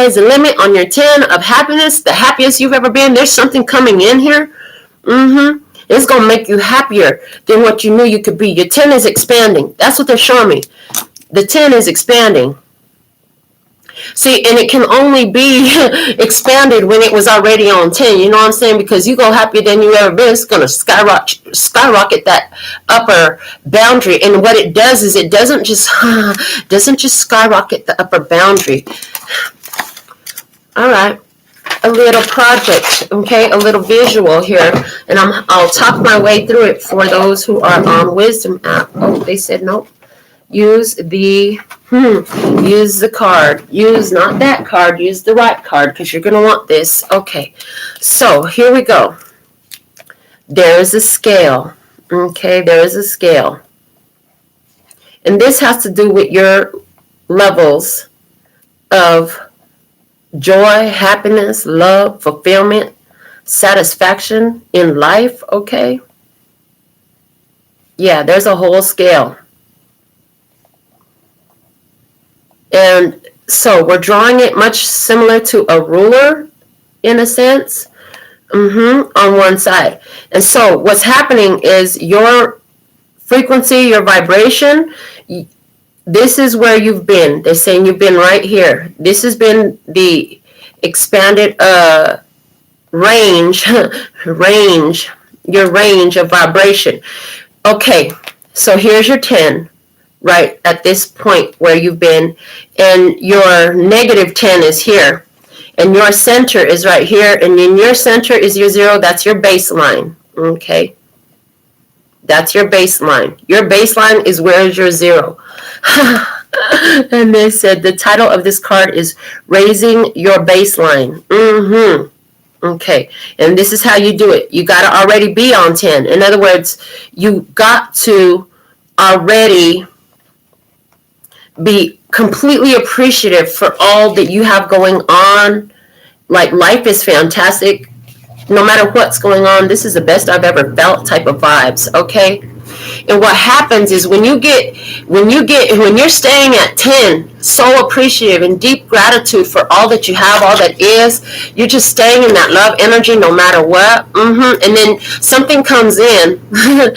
is the limit on your 10 of happiness, the happiest you've ever been. There's something coming in here. It's going to make you happier than what you knew you could be. Your 10 is expanding. That's what they're showing me. The 10 is expanding. See, and it can only be expanded when it was already on 10. You know what I'm saying? Because you go happier than you ever been. It's going to skyrocket that upper boundary. And what it does is it doesn't just skyrocket the upper boundary. All right. A little project, okay? A little visual here. And I'll talk my way through it for those who are on Wisdom app. Oh, they said nope. Use the card. Use not that card. Use the right card because you're going to want this. Okay, so here we go. There is a scale. Okay, there is a scale. And this has to do with your levels of joy, happiness, love, fulfillment, satisfaction in life. Okay? Yeah, there's a whole scale. And so we're drawing it much similar to a ruler in a sense on one side. And so what's happening is your frequency, your vibration, this is where you've been. They're saying you've been right here. This has been the expanded range, your range of vibration. Okay, so here's your 10. Right at this point where you've been, and your negative 10 is here, and your center is right here, and in your center is your 0. That's your baseline. Okay, that's your baseline. Your baseline is where is your 0. And they said the title of this card is Raising Your Baseline. Okay, and this is how you do it. You got to already be on 10. In other words, you got to already be completely appreciative for all that you have going on. Like, life is fantastic. No matter what's going on, this is the best I've ever felt type of vibes, okay? And what happens is when you're staying at 10, so appreciative and deep gratitude for all that you have, all that is, you're just staying in that love energy no matter what. And then something comes in, and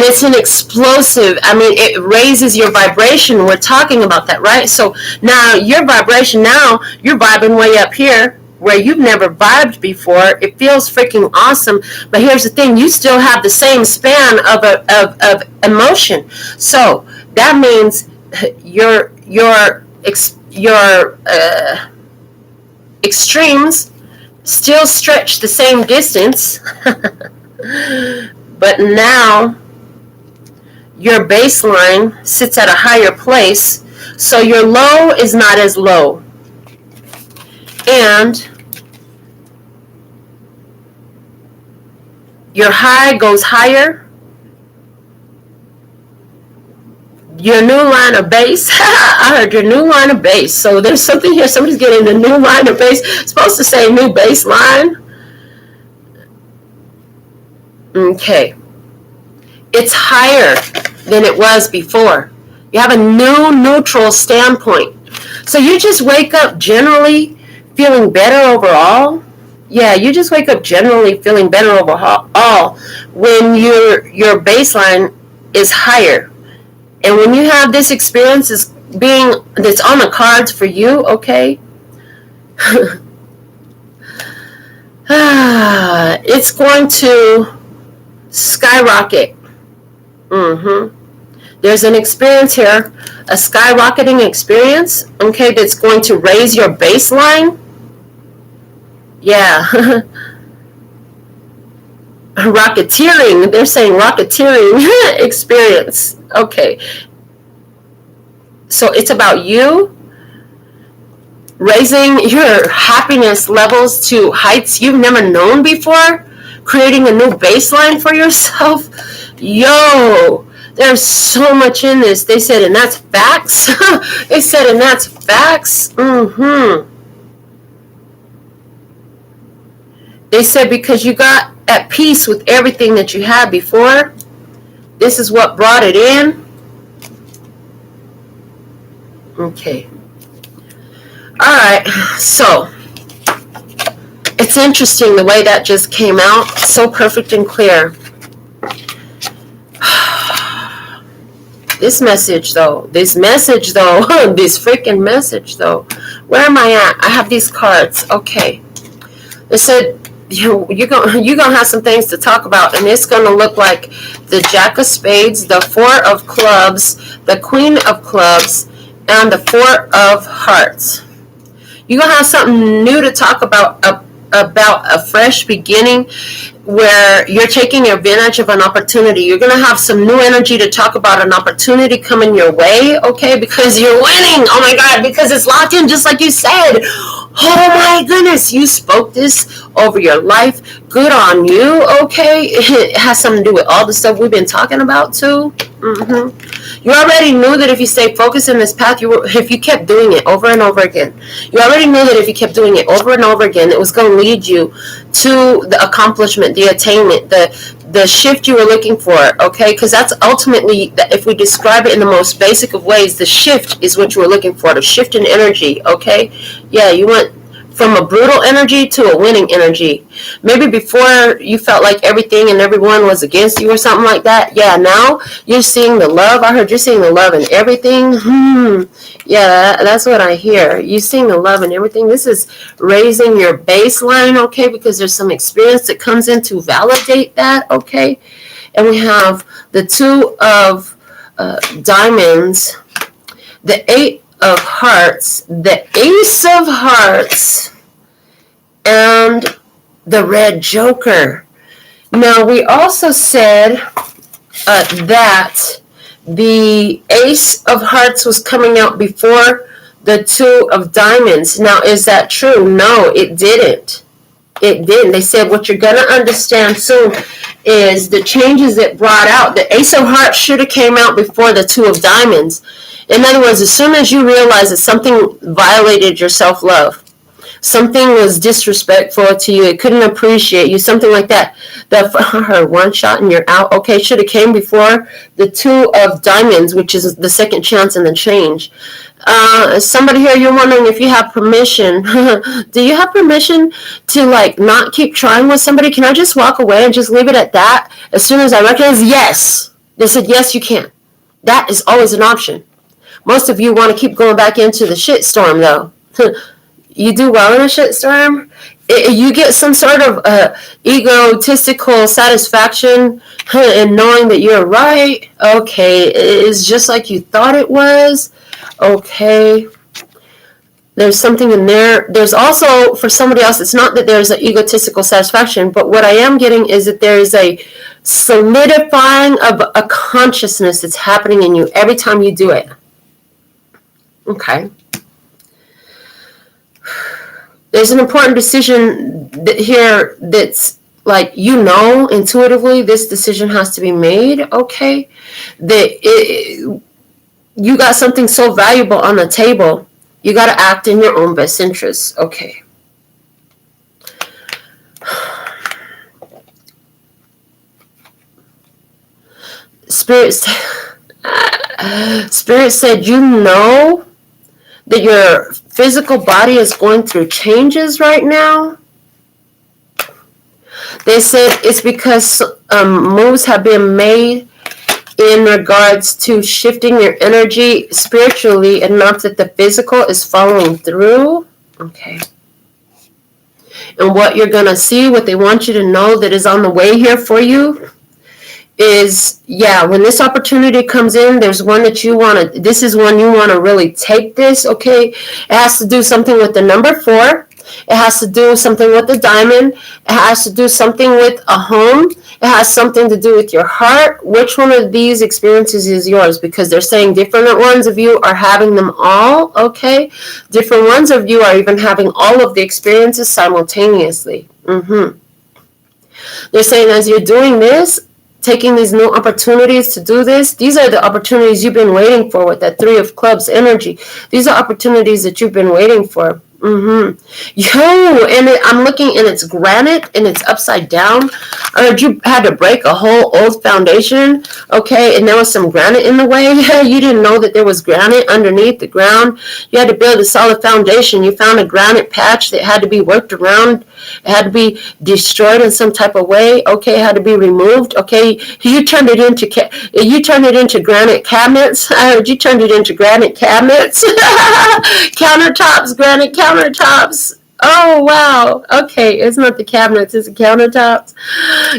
it's an explosive. I mean, it raises your vibration. We're talking about that, right? So now your vibration, now you're vibing way up here, where you've never vibed before. It feels freaking awesome. But here's the thing, you still have the same span of emotion. So that means your extremes still stretch the same distance, but now your baseline sits at a higher place, so your low is not as low. And your high goes higher. Your new line of base. I heard your new line of base. So there's something here. Somebody's getting the new line of base. It's supposed to say new baseline. Okay. It's higher than it was before. You have a new neutral standpoint. So you just wake up generally feeling better overall. Yeah, you just wake up generally feeling better overall when your baseline is higher. And when you have this experience that's on the cards for you, okay, it's going to skyrocket. There's an experience here, a skyrocketing experience, okay, that's going to raise your baseline. Yeah. Rocketeering. They're saying rocketeering experience. Okay. So it's about you raising your happiness levels to heights you've never known before, creating a new baseline for yourself. Yo, there's so much in this. They said, and that's facts. They said, and that's facts. They said because you got at peace with everything that you had before, this is what brought it in. Okay. All right. So it's interesting the way that just came out. So perfect and clear. This message though, this freaking message though. Where am I at? I have these cards. Okay. It said, you're gonna have some things to talk about, and it's gonna look like the Jack of Spades, the Four of Clubs, the Queen of Clubs, and the Four of Hearts. You're gonna have something new to talk about a fresh beginning where you're taking advantage of an opportunity. You're going to have some new energy to talk about an opportunity coming your way, okay, because you're winning. Oh my God, because it's locked in just like you said. Oh my goodness, you spoke this over your life. Good on you, okay? It has something to do with all the stuff we've been talking about too. You already knew that if you stayed focused in this path, if you kept doing it over and over again, you already knew that if you kept doing it over and over again, it was going to lead you to the accomplishment, the attainment, the shift you were looking for, okay? Because that's ultimately, if we describe it in the most basic of ways, the shift is what you were looking for, the shift in energy, okay? Yeah, you went from a brutal energy to a winning energy. Maybe before you felt like everything and everyone was against you or something like that. Yeah, now you're seeing the love. I heard you're seeing the love in everything. Yeah, that's what I hear. You're seeing the love in everything. This is raising your baseline, okay, because there's some experience that comes in to validate that, okay? And we have the Two of Diamonds, the Eight of Hearts, the Ace of Hearts, and the Red Joker. Now, we also said that the Ace of Hearts was coming out before the Two of Diamonds. Now, is that true? No, it didn't. It didn't. They said what you're going to understand soon is the changes it brought out. The Ace of Hearts should have came out before the Two of Diamonds. In other words, as soon as you realize that something violated your self-love, something was disrespectful to you, it couldn't appreciate you, something like that, her one shot and you're out, okay, should have came before the Two of Diamonds, which is the second chance and the change. Somebody here, you're wondering if you have permission. Do you have permission to not keep trying with somebody? Can I just walk away and just leave it at that? As soon as I recognize, yes. They said, yes, you can. That is always an option. Most of you want to keep going back into the shitstorm, though. You do well in a shitstorm you get some sort of egotistical satisfaction in knowing that you're right. Okay, it's just like you thought it was. Okay, there's something in there. There's also, for somebody else, it's not that there's an egotistical satisfaction, but what I am getting is that there is a solidifying of a consciousness that's happening in you every time you do it. Okay. There's an important decision here that's like, you know, intuitively this decision has to be made. Okay. You got something so valuable on the table. You got to act in your own best interest. Okay. Spirit said, you know that your physical body is going through changes right now. They said it's because moves have been made in regards to shifting your energy spiritually enough that the physical is following through. Okay. And what you're going to see, what they want you to know that is on the way here for you is, yeah, when this opportunity comes in, there's one that you want to, this is one you want to really take this, okay? It has to do something with the number 4. It has to do something with the diamond. It has to do something with a home. It has something to do with your heart. Which one of these experiences is yours? Because they're saying different ones of you are having them all, okay? Different ones of you are even having all of the experiences simultaneously. They're saying as you're doing this, taking these new opportunities to do this, these are the opportunities you've been waiting for with that 3 of Clubs energy. These are opportunities that you've been waiting for. And I'm looking, and it's granite, and it's upside down. Or you had to break a whole old foundation, okay, and there was some granite in the way. You didn't know that there was granite underneath the ground. You had to build a solid foundation. You found a granite patch that had to be worked around. It had to be destroyed in some type of way. Okay, it had to be removed. Okay, you turned it into granite cabinets. You turned it into granite cabinets, countertops, granite countertops. Oh wow. Okay, it's not the cabinets, it's the countertops.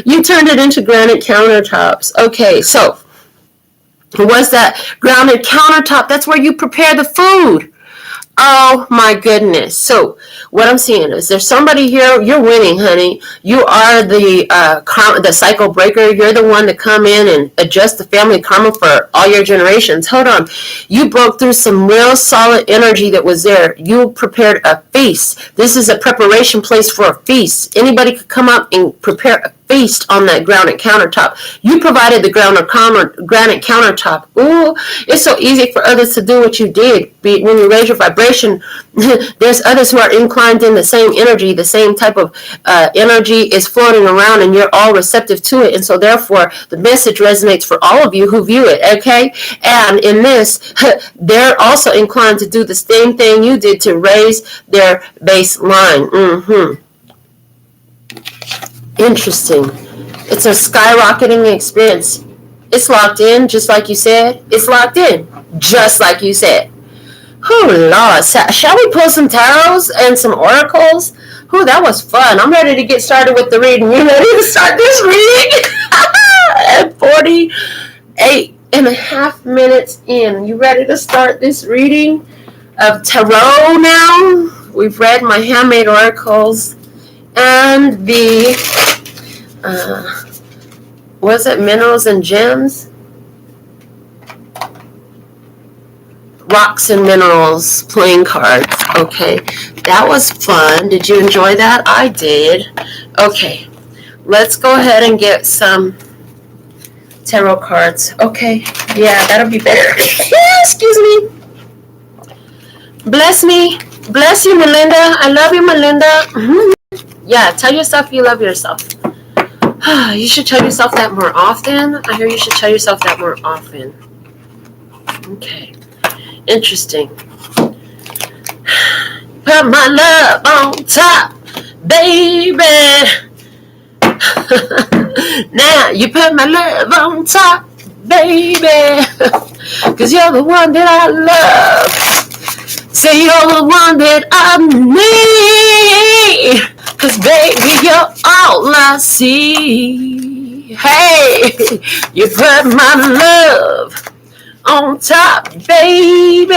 You turned it into granite countertops. Okay, so what's that granite countertop? That's where you prepare the food. Oh my goodness. So what I'm seeing is there's somebody here, you're winning, honey. You are the cycle breaker. You're the one to come in and adjust the family karma for all your generations. Hold on. You broke through some real solid energy that was there. You prepared a feast. This is a preparation place for a feast. Anybody could come up and prepare a feast on that granite countertop. You provided the granite countertop. Ooh, it's so easy for others to do what you did. When you raise your vibration, there's others who are inclined in the same energy. The same type of energy is floating around, and you're all receptive to it. And so therefore, the message resonates for all of you who view it, okay? And in this, they're also inclined to do the same thing you did to raise their baseline. Interesting. It's a skyrocketing experience. It's locked in, just like you said. It's locked in, just like you said. Oh, Lord. Shall we pull some tarots and some oracles? Oh, that was fun. I'm ready to get started with the reading. You ready to start this reading? At 48.5 minutes in. You ready to start this reading of tarot now? We've read my handmade oracles and the was it minerals and gems? Rocks and minerals playing cards. Okay, that was fun. Did you enjoy that? I did. Okay, let's go ahead and get some tarot cards. Okay, yeah, that'll be better. Excuse me. Bless me. Bless you, Melinda. I love you, Melinda. Yeah, tell yourself you love yourself. You should tell yourself that more often. I hear you should tell yourself that more often. Okay. Interesting. Put my love on top, baby. Now you put my love on top, baby. 'Cause you're the one that I love. Say you're the one that I need. 'cause baby, you're all I see. Hey, you put my love on top, baby.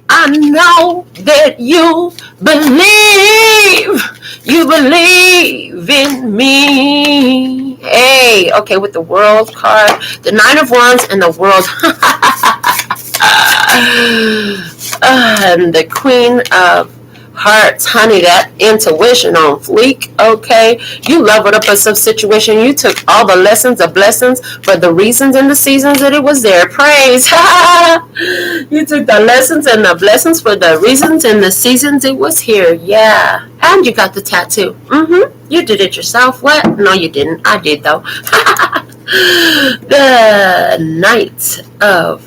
I know that you believe in me. Hey, okay, with the World card, the Nine of Wands and the World, and the Queen of Hearts. Honey, that intuition on fleek. Okay, you leveled up in some situation. You took all the lessons of blessings for the reasons and the seasons that it was there. Praise. You took the lessons and the blessings for the reasons and the seasons it was here. Yeah, and you got the tattoo. You did it yourself. What? No, you didn't. I did though. The Knight of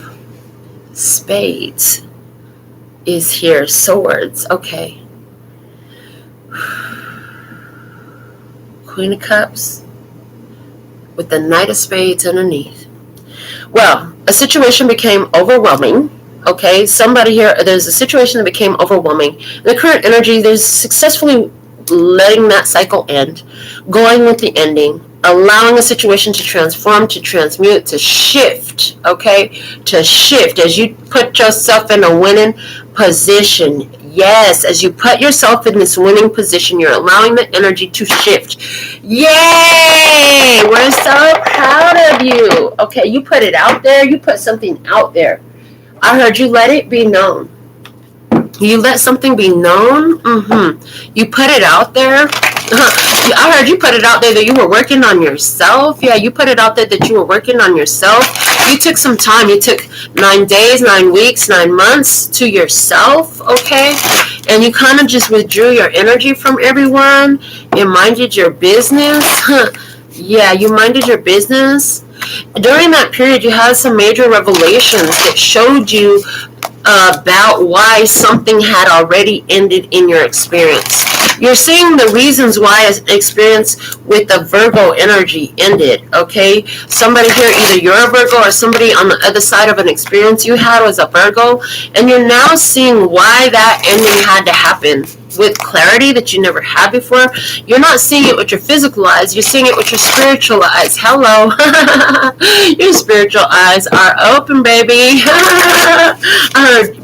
Spades is here. Swords. Okay. Queen of Cups with the Knight of Spades underneath. Well, a situation became overwhelming. Okay, somebody here, there's a situation that became overwhelming. The current energy, there's successfully letting that cycle end, going with the ending, allowing a situation to transform, to transmute, to shift, okay? To shift as you put yourself in a winning position. Yes, as you put yourself in this winning position, you're allowing the energy to shift. Yay! We're so proud of you. Okay, you put it out there. You put something out there. I heard you let it be known. You let something be known. You put it out there. I heard you put it out there that you were working on yourself. Yeah, you put it out there that you were working on yourself. You took some time. You took 9 days, 9 weeks, 9 months to yourself, okay? And you kind of just withdrew your energy from everyone. You minded your business. Yeah, you minded your business. During that period, you had some major revelations that showed you about why something had already ended in your experience. You're seeing the reasons why an experience with the Virgo energy ended, okay? Somebody here, either you're a Virgo or somebody on the other side of an experience you had was a Virgo, and you're now seeing why that ending had to happen with clarity that you never had before. You're not seeing it with your physical eyes. You're seeing it with your spiritual eyes. Hello. Your spiritual eyes are open, baby.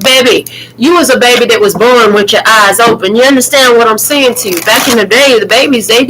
Baby, you was a baby that was born with your eyes open. You understand what I'm saying to you? Back in the day, the babies, they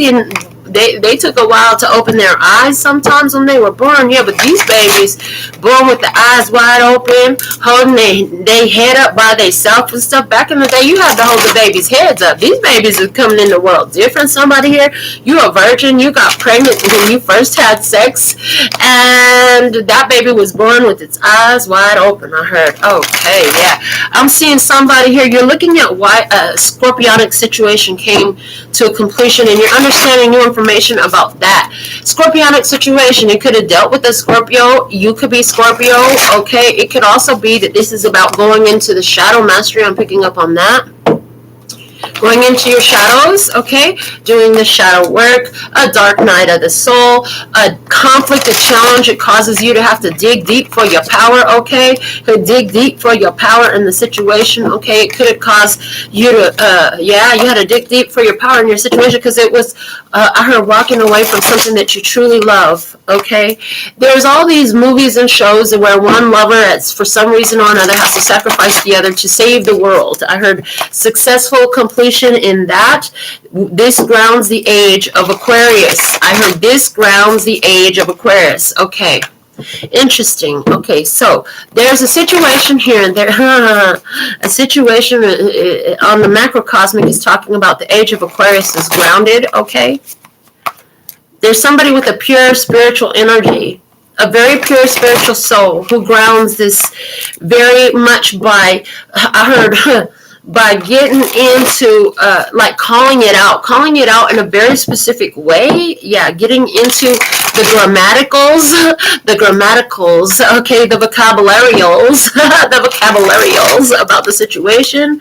took a while to open their eyes sometimes when they were born. Yeah, but these babies born with the eyes wide open, holding their head up by themselves and stuff. Back in the day, you had to hold the baby's heads up. These babies are coming in the world different. Somebody here, you a virgin, you got pregnant when you first had sex, and that baby was born with its eyes wide open. I heard. Okay, yeah. I'm seeing somebody here. You're looking at why a scorpionic situation came to a completion, and you're understanding new information about that scorpionic situation. You could have dealt with a Scorpio. You could be Scorpio. Okay, it could also be that this is about going into the shadow mastery. I'm picking up on that. Going into your shadows, okay, doing the shadow work, a dark night of the soul, a conflict, a challenge. It causes you to have to dig deep for your power, okay, could dig deep for your power in the situation, okay. It could have caused you to, you had to dig deep for your power in your situation because it was, I heard, walking away from something that you truly love, okay. There's all these movies and shows where one lover, for some reason or another, has to sacrifice the other to save the world. I heard successful completion in that. This grounds the age of Aquarius. I heard this grounds the age of Aquarius. Okay. Interesting. Okay, so there's a situation here and there. A situation on the macrocosmic is talking about the age of Aquarius is grounded. Okay. There's somebody with a pure spiritual energy, a very pure spiritual soul who grounds this very much by, I heard, by getting into, like calling it out in a very specific way. Yeah, getting into the grammaticals, okay, the vocabularials about the situation.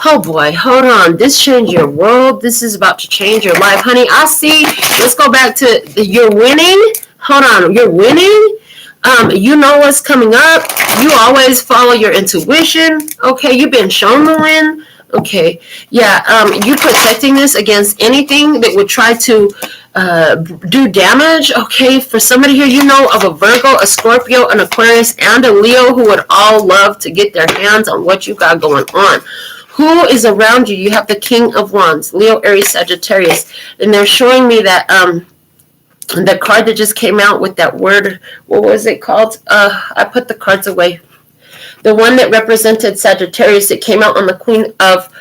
Oh boy, hold on. This changed your world. This is about to change your life, honey. I see. Let's go back to you're winning. Hold on, you're winning. You know what's coming up. You always follow your intuition. Okay, you've been shown the win. Okay. Yeah. You protecting this against anything that would try to do damage. Okay. For somebody here, you know of a Virgo, a Scorpio, an Aquarius, and a Leo who would all love to get their hands on what you got going on. Who is around you? You have the King of Wands, Leo, Aries, Sagittarius. And they're showing me that the card that just came out with that word, what was it called? I put the cards away. The one that represented Sagittarius, it came out on the Queen of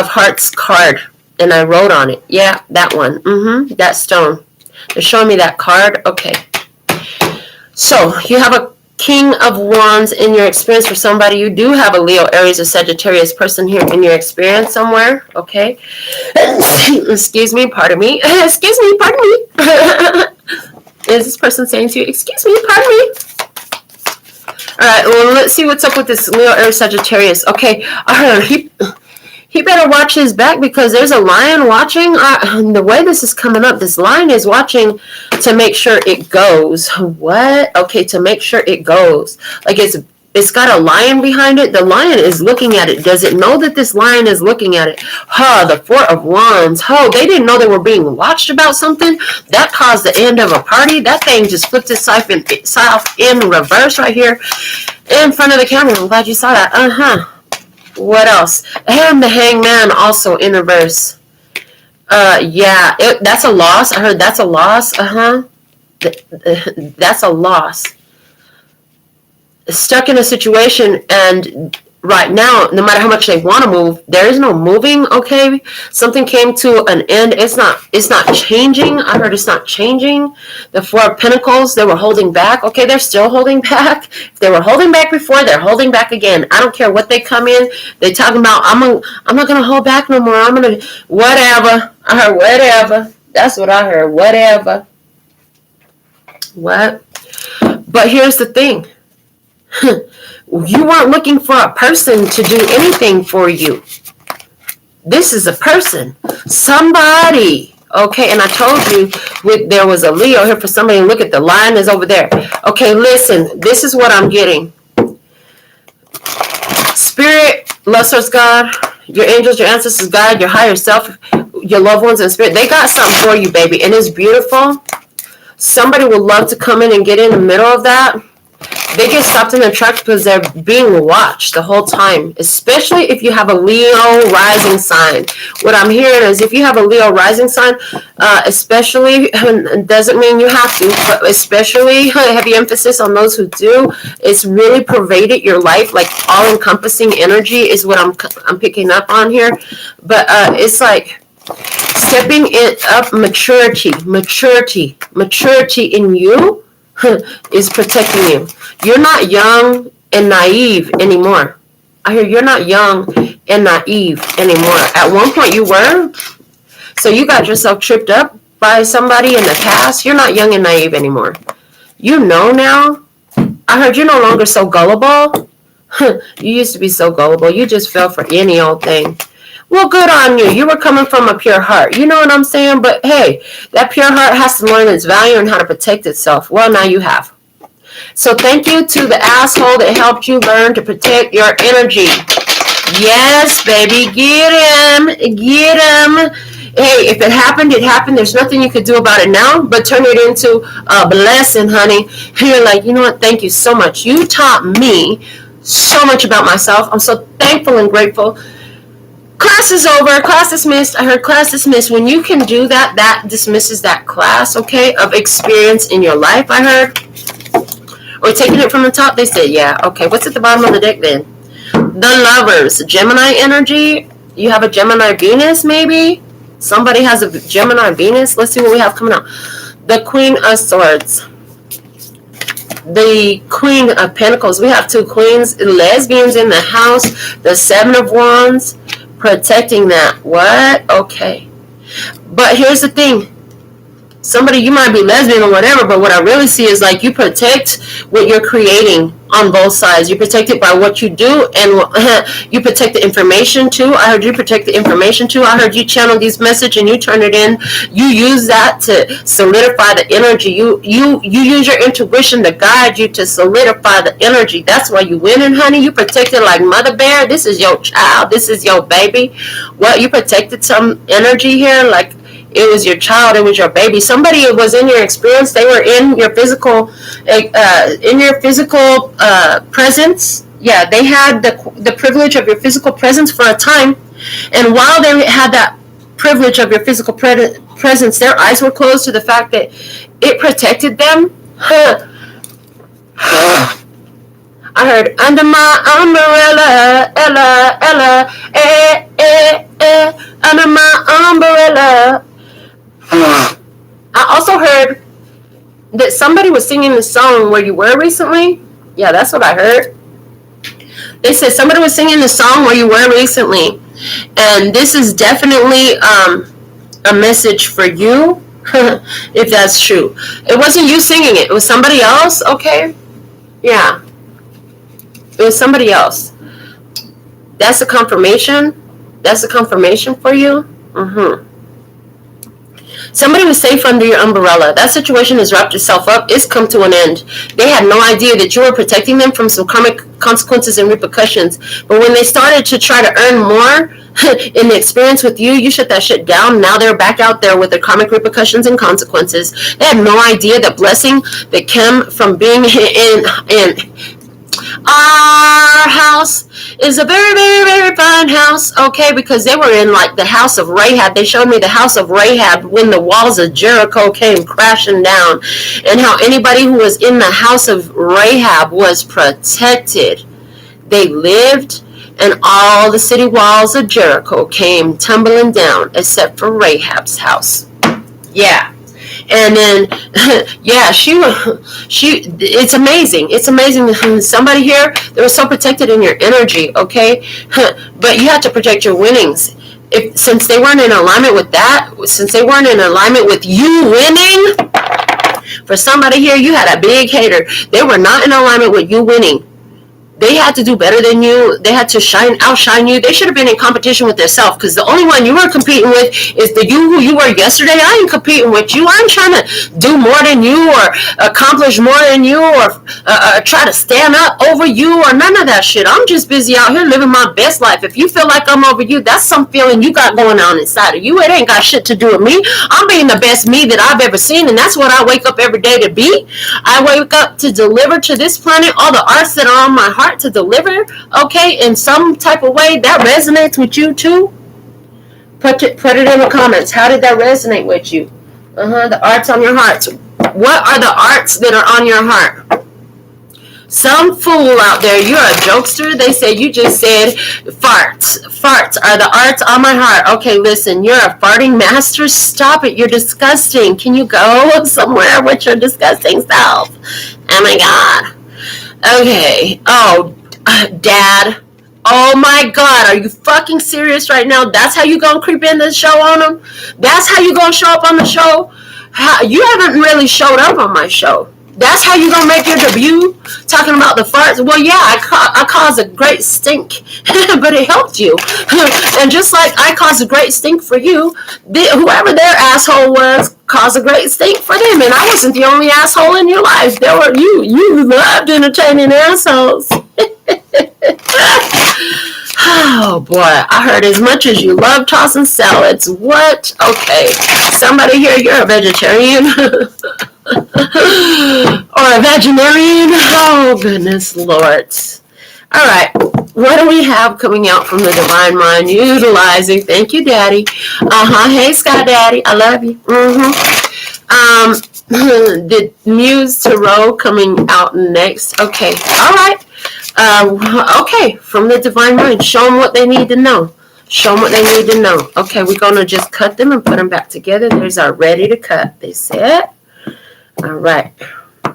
Hearts card, and I wrote on it. Yeah, that one. That stone. They're showing me that card. Okay. So you have a King of Wands in your experience for somebody. You do have a Leo, Aries, or Sagittarius person here in your experience somewhere. Okay. Excuse me. Pardon me. Excuse me. Pardon me. Is this person saying to you, excuse me, pardon me? All right, well, let's see what's up with this Leo, Aries, Sagittarius. Okay, he better watch his back because there's a lion watching. The way this is coming up, this lion is watching to make sure it goes. What? Okay, to make sure it goes. Like it's got a lion behind it. The lion is looking at it. Does it know that this lion is looking at it? The Four of Wands. They didn't know they were being watched about something. That caused the end of a party. That thing just flipped itself in reverse right here in front of the camera. I'm glad you saw that. What else? And the Hangman also in reverse. Yeah, that's a loss. I heard that's a loss. That's a loss. Stuck in a situation, and right now, no matter how much they want to move, there is no moving. Okay, something came to an end. It's not changing. I heard it's not changing. The Four of Pentacles, they were holding back. Okay, they're still holding back. If they were holding back before, they're holding back again. I don't care what they come in. They talking about I'm not gonna hold back no more. I'm gonna whatever. I heard whatever. That's what I heard. Whatever. What? But here's the thing. You weren't looking for a person to do anything for you. This is a person. Somebody. Okay, and I told you there was a Leo here for somebody. Look at the lion is over there. Okay, listen. This is what I'm getting. Spirit, love source God, your angels, your ancestors, God, your higher self, your loved ones in spirit. They got something for you, baby. And it's beautiful. Somebody would love to come in and get in the middle of that. They get stopped in their tracks because they're being watched the whole time, especially if you have a Leo rising sign. What I'm hearing is if you have a Leo rising sign, especially, doesn't mean you have to, but especially heavy emphasis on those who do, it's really pervaded your life, like all-encompassing energy is what I'm picking up on here. But it's like stepping it up, maturity in you is protecting you. You're not young and naive anymore. I hear you're not young and naive anymore. At one point you were. So you got yourself tripped up by somebody in the past. You're not young and naive anymore. You know now. I heard you're no longer so gullible. You used to be so gullible. You just fell for any old thing. Well, good on you. You were coming from a pure heart. You know what I'm saying? But hey, that pure heart has to learn its value and how to protect itself. Well, now you have. So thank you to the asshole that helped you learn to protect your energy. Yes, baby. Get him. Get him. Hey, if it happened, it happened. There's nothing you could do about it now, but turn it into a blessing, honey. You're like, you know what? Thank you so much. You taught me so much about myself. I'm so thankful and grateful. Class is over. Class dismissed. I heard class dismissed. When you can do that, that dismisses that class, okay, of experience in your life, I heard. Or taking it from the top, they said, yeah, okay. What's at the bottom of the deck then? The Lovers. Gemini energy. You have a Gemini Venus, maybe? Somebody has a Gemini Venus. Let's see what we have coming out. The Queen of Swords. The Queen of Pentacles. We have two queens, lesbians in the house. The Seven of Wands. Protecting that. What? Okay. But here's the thing. Somebody, you might be lesbian or whatever, but what I really see is like you protect what you're creating on both sides. You protect it by what you do, and you protect the information too. I heard you protect the information too. I heard you channel these messages and you turn it in. You use that to solidify the energy. You use your intuition to guide you to solidify the energy. That's why you winning, honey. You protected like Mother Bear. This is your child. This is your baby. What, you protected some energy here, like it was your child, it was your baby. Somebody was in your experience. They were in your physical, presence. Yeah, they had the privilege of your physical presence for a time. And while they had that privilege of your physical presence, their eyes were closed to the fact that it protected them. I heard, under my umbrella, Ella, under my umbrella. I also heard that somebody was singing the song Where You Were recently. Yeah, that's what I heard. They said somebody was singing the song Where You Were recently. And this is definitely a message for you, if that's true. It wasn't you singing it. It was somebody else, okay? Yeah. It was somebody else. That's a confirmation. That's a confirmation for you. Somebody was safe under your umbrella. That situation has wrapped itself up. It's come to an end. They had no idea that you were protecting them from some karmic consequences and repercussions. But when they started to try to earn more in the experience with you, you shut that shit down. Now they're back out there with their karmic repercussions and consequences. They had no idea the blessing that came from being in our house is a very, very, very fine house, okay, because they were in like the house of Rahab. They showed me the house of Rahab when the walls of Jericho came crashing down, and how anybody who was in the house of Rahab was protected. They lived, and all the city walls of Jericho came tumbling down except for Rahab's house. Yeah. And then, yeah, it's amazing. It's amazing. Somebody here, they were so protected in your energy, okay? But you have to protect your winnings. Since they weren't in alignment with that, since they weren't in alignment with you winning, for somebody here, you had a big hater. They were not in alignment with you winning. They had to do better than you. They had to outshine you. They should have been in competition with themselves, because the only one you were competing with is the you who you were yesterday. I ain't competing with you. I'm trying to do more than you, or accomplish more than you, or try to stand up over you, or none of that shit. I'm just busy out here living my best life. If you feel like I'm over you, that's some feeling you got going on inside of you. It ain't got shit to do with me. I'm being the best me that I've ever seen, and that's what I wake up every day to be. I wake up to deliver to this planet all the arts that are on my heart to deliver, okay, in some type of way. That resonates with you too. Put it in the comments. How did that resonate with you? The arts on your heart. What are the arts that are on your heart? Some fool out there, you're a jokester. They say you just said farts. Farts are the arts on my heart. Okay, listen, you're a farting master. Stop it. You're disgusting. Can you go somewhere with your disgusting self? Oh my God. Okay. Oh, Dad. Oh my God. Are you fucking serious right now? That's how you gonna creep in the show on them? That's how you gonna show up on the show? You haven't really showed up on my show. That's how you gonna make your debut? Talking about the farts? Well, yeah, I caused a great stink, but it helped you. And just like I caused a great stink for you, whoever their asshole was caused a great stink for them. And I wasn't the only asshole in your life. There were you. You loved entertaining assholes. Oh boy, I heard as much as you love tossing salads. What? Okay. Somebody here, you're a vegetarian. Or a vegetarian. Oh goodness Lord. All right. What do we have coming out from the Divine Mind? Utilizing. Thank you, Daddy. Hey, Sky Daddy. I love you. The Muse Tarot coming out next. Okay. All right. Okay, from the Divine Mind. Show them what they need to know. Show them what they need to know. Okay, we're going to just cut them and put them back together. There's our ready to cut. They said. All right.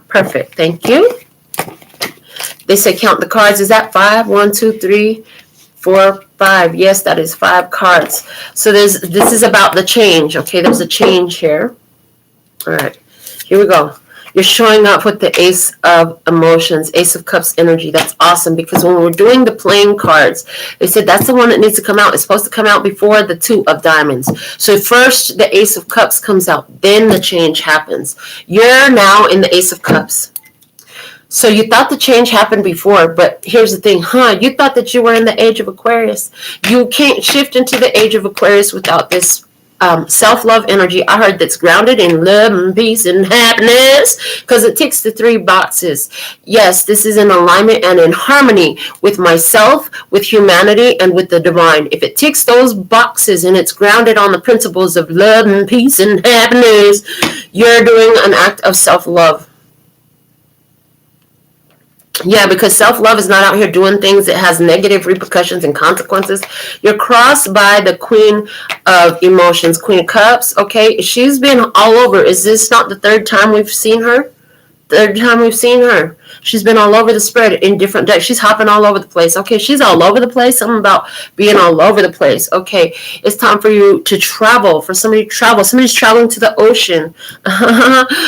Perfect. Thank you. They say count the cards. Is that 5? 1, 2, 3, 4, 5. Yes, that is 5 cards. So this is about the change. Okay, there's a change here. All right. Here we go. You're showing up with the Ace of Emotions, Ace of Cups energy. That's awesome, because when we're doing the playing cards, they said that's the one that needs to come out. It's supposed to come out before the Two of Diamonds. So first the Ace of Cups comes out, then the change happens. You're now in the Ace of Cups. So you thought the change happened before, but here's the thing, you thought that you were in the age of Aquarius. You can't shift into the age of Aquarius without this self-love energy. I heard that's grounded in love and peace and happiness, because it ticks the 3 boxes. Yes, this is in alignment and in harmony with myself, with humanity, and with the divine. If it ticks those boxes and it's grounded on the principles of love and peace and happiness, you're doing an act of self-love. Yeah, because self-love is not out here doing things that has negative repercussions and consequences. You're crossed by the Queen of Emotions, Queen of Cups, okay? She's been all over. Is this not the 3rd time we've seen her? 3rd time we've seen her. She's been all over the spread in different decks. She's hopping all over the place. Okay, she's all over the place. Something about being all over the place. Okay, it's time for you to travel, for somebody to travel. Somebody's traveling to the ocean.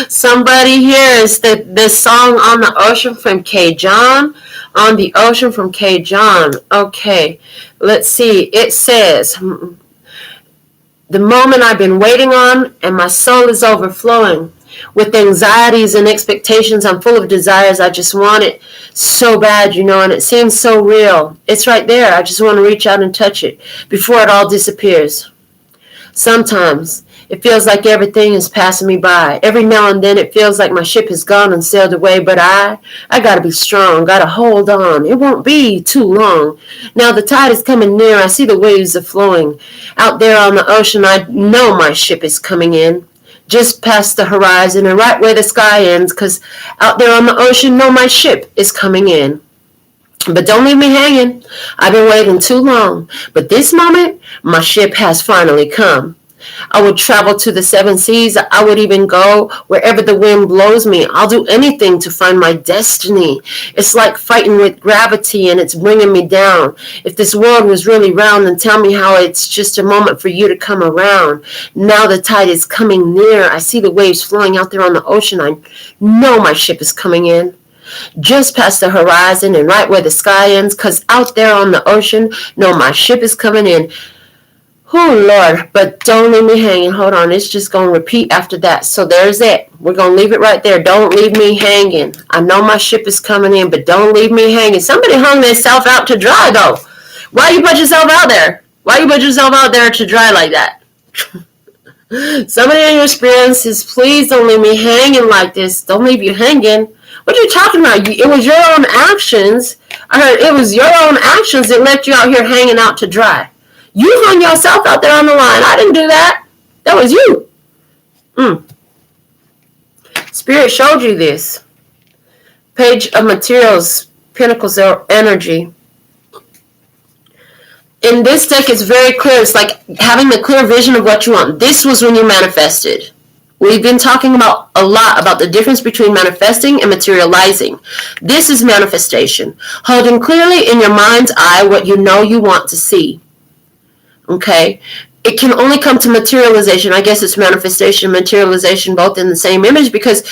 Somebody hears the song On the Ocean from K. John. On the Ocean from K. John. Okay, let's see. It says, the moment I've been waiting on, and my soul is overflowing with anxieties and expectations. I'm full of desires. I just want it so bad, and it seems so real. It's right there. I just want to reach out and touch it before it all disappears. Sometimes it feels like everything is passing me by. Every now and then it feels like my ship has gone and sailed away, but I got to be strong, got to hold on. It won't be too long. Now the tide is coming near. I see the waves are flowing. Out there on the ocean, I know my ship is coming in. Just past the horizon and right where the sky ends, because out there on the ocean, no, my ship is coming in. But don't leave me hanging. I've been waiting too long. But this moment, my ship has finally come. I would travel to the 7 seas. I would even go wherever the wind blows me. I'll do anything to find my destiny. It's like fighting with gravity and it's bringing me down. If this world was really round, then tell me how it's just a moment for you to come around. Now the tide is coming near. I see the waves flowing out there on the ocean. I know my ship is coming in. Just past the horizon and right where the sky ends, because out there on the ocean, no, my ship is coming in. Oh, Lord, but don't leave me hanging. Hold on, it's just going to repeat after that. So there's it. We're going to leave it right there. Don't leave me hanging. I know my ship is coming in, but don't leave me hanging. Somebody hung themselves out to dry, though. Why you put yourself out there? Why you put yourself out there to dry like that? Somebody in your spirit says, please don't leave me hanging like this. Don't leave you hanging. What are you talking about? It was your own actions. I heard it was your own actions that left you out here hanging out to dry. You hung yourself out there on the line. I didn't do that. That was you. Spirit showed you this. Page of Materials, Pentacles energy. In this deck, it's very clear. It's like having the clear vision of what you want. This was when you manifested. We've been talking about a lot about the difference between manifesting and materializing. This is manifestation. Holding clearly in your mind's eye what you know you want to see. Okay, it can only come to materialization. I guess it's manifestation, materialization, both in the same image, because,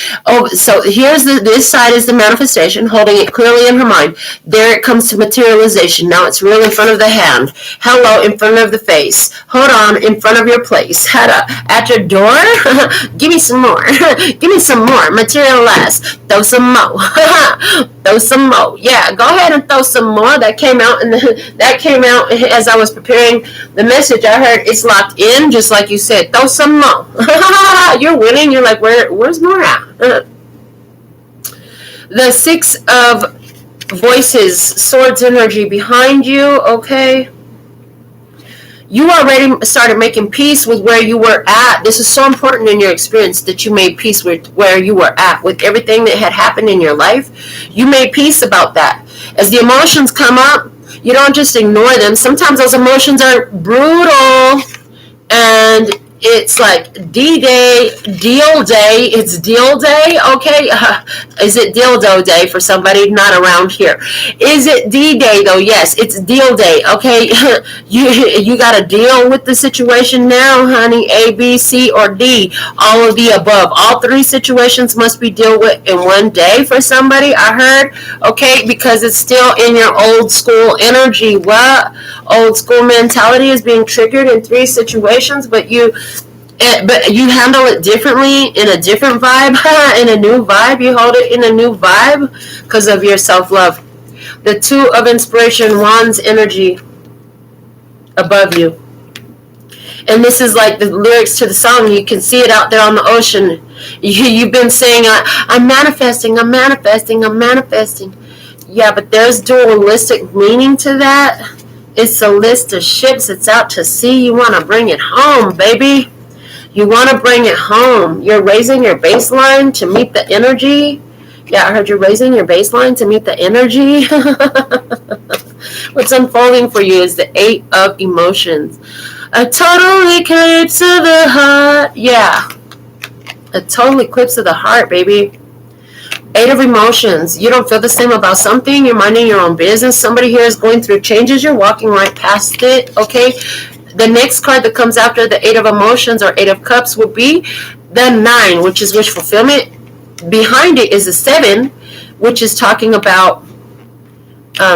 so here's this side is the manifestation, holding it clearly in her mind. There it comes to materialization. Now it's real in front of the hand. Hello, in front of the face. Hold on, in front of your place. At your door? Give me some more. Give me some more. Materialize. Throw some more. Throw some more. Yeah, go ahead and throw some more. That came out, that came out as I was preparing the message. I heard it's locked in, just like you said. Throw some more. You're winning. You're like, where's more at? The 6 of Voices, Swords energy behind you, okay? You already started making peace with where you were at. This is so important in your experience that you made peace with where you were at, with everything that had happened in your life. You made peace about that. As the emotions come up, you don't just ignore them. Sometimes those emotions are brutal, and It's like D-Day, deal day. It's deal day, okay? Is it dildo day for somebody not around here? Is it D-Day, though? Yes, it's deal day, okay? you got to deal with the situation now, honey. A, B, C, or D. All of the above. All three situations must be dealt with in one day for somebody, I heard, okay? Because it's still in your old school energy. What? Old school mentality is being triggered in three situations, but you handle it differently in a different vibe, in a new vibe. You hold it in a new vibe because of your self-love. The Two of Inspiration, Wands energy above you. And this is like the lyrics to the song. You can see it out there on the ocean. You've been saying, I'm manifesting, I'm manifesting, I'm manifesting. Yeah, but there's dualistic meaning to that. It's a list of ships. It's out to sea. You want to bring it home, baby. You want to bring it home. You're raising your baseline to meet the energy. Yeah, I heard you're raising your baseline to meet the energy. What's unfolding for you is the Eight of Emotions. A total eclipse of the heart. Yeah. A total eclipse of the heart, baby. Eight of Emotions. You don't feel the same about something. You're minding your own business. Somebody here is going through changes. You're walking right past it, okay? The next card that comes after the Eight of Emotions or Eight of Cups would be the Nine, which is wish fulfillment. Behind it is a Seven, which is talking about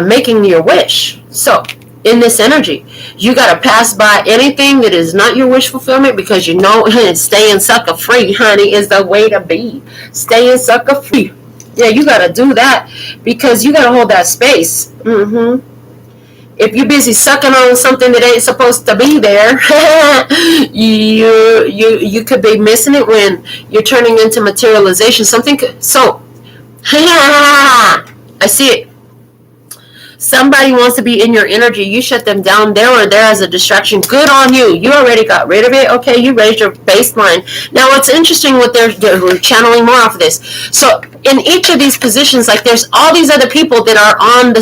making your wish. So, in this energy, you got to pass by anything that is not your wish fulfillment because you know staying sucker free, honey, is the way to be. Staying sucker free. Yeah, you got to do that because you got to hold that space. If you're busy sucking on something that ain't supposed to be there, you could be missing it when you're turning into materialization. So, I see it. Somebody wants to be in your energy. You shut them down. They were there as a distraction. Good on you. You already got rid of it. Okay, you raised your baseline. Now, what's interesting, we're channeling more off of this. So, in each of these positions, like there's all these other people that are on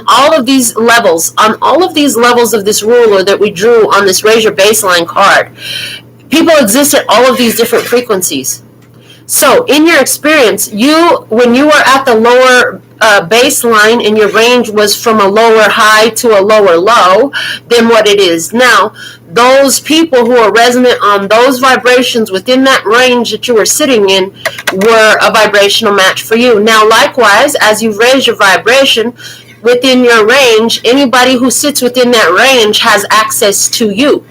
all of these levels of this ruler that we drew on this raise your baseline card. People exist at all of these different frequencies. So, in your experience, when you were at the lower baseline and your range was from a lower high to a lower low than what it is now, those people who are resonant on those vibrations within that range that you were sitting in were a vibrational match for you. Now, likewise, as you raise your vibration within your range, anybody who sits within that range has access to you.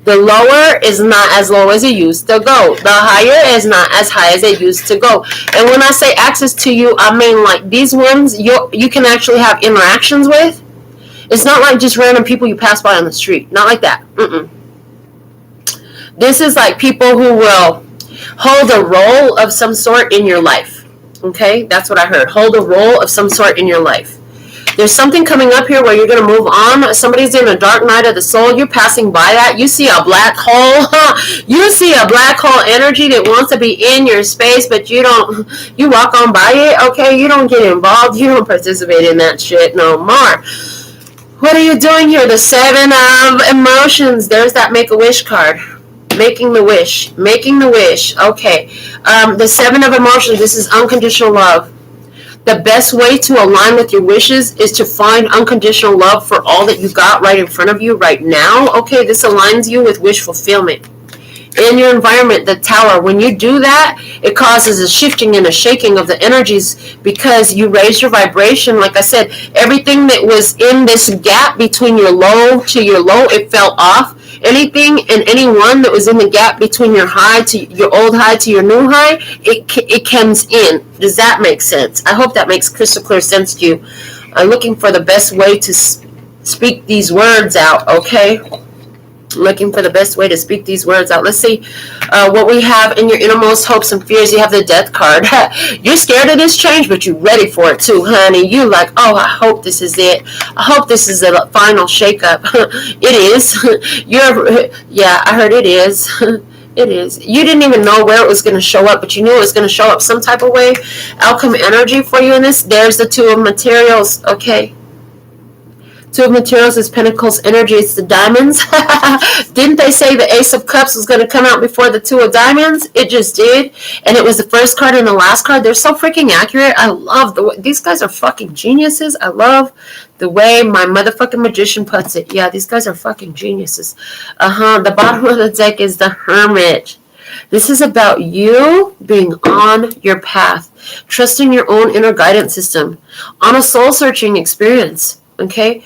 The lower is not as low as it used to go. The higher is not as high as it used to go. And when I say access to you, I mean like these ones you can actually have interactions with. It's not like just random people you pass by on the street. Not like that. This is like people who will hold a role of some sort in your life. Okay? That's what I heard. Hold a role of some sort in your life. There's something coming up here where you're going to move on. Somebody's in a dark night of the soul. You're passing by that. You see a black hole. You see a black hole energy that wants to be in your space, but you walk on by it. Okay, you don't get involved. You don't participate in that shit no more. What are you doing here? The Seven of Emotions. There's that Make-A-Wish card. Making the wish. Making the wish. Okay. The Seven of Emotions. This is unconditional love. The best way to align with your wishes is to find unconditional love for all that you got right in front of you right now. Okay, this aligns you with wish fulfillment. In your environment, the Tower, when you do that, it causes a shifting and a shaking of the energies because you raise your vibration. Like I said, everything that was in this gap between your low to your low, it fell off. Anything and anyone that was in the gap between your high to your old high to your new high, it comes in. Does that make sense? I hope that makes crystal clear sense to you. I'm looking for the best way to speak these words out, okay? Looking for the best way to speak these words out. Let's see what we have in your innermost hopes and fears. You have the Death card. You're scared of this change, but you're ready for it too, honey. You like, oh, I hope this is it. I hope this is the final shakeup. It is. Yeah, I heard it is. It is. You didn't even know where it was going to show up, but you knew it was going to show up some type of way. Outcome energy for you in this. There's the Two of Materials. Okay. Two of Materials is Pentacles energy. It's the Diamonds. Didn't they say the Ace of Cups was going to come out before the Two of Diamonds? It just did. And it was the first card and the last card. They're so freaking accurate. I love the way these guys are fucking geniuses. I love the way my motherfucking magician puts it. Yeah, these guys are fucking geniuses. The bottom of the deck is the Hermit. This is about you being on your path, trusting your own inner guidance system, on a soul-searching experience. Okay,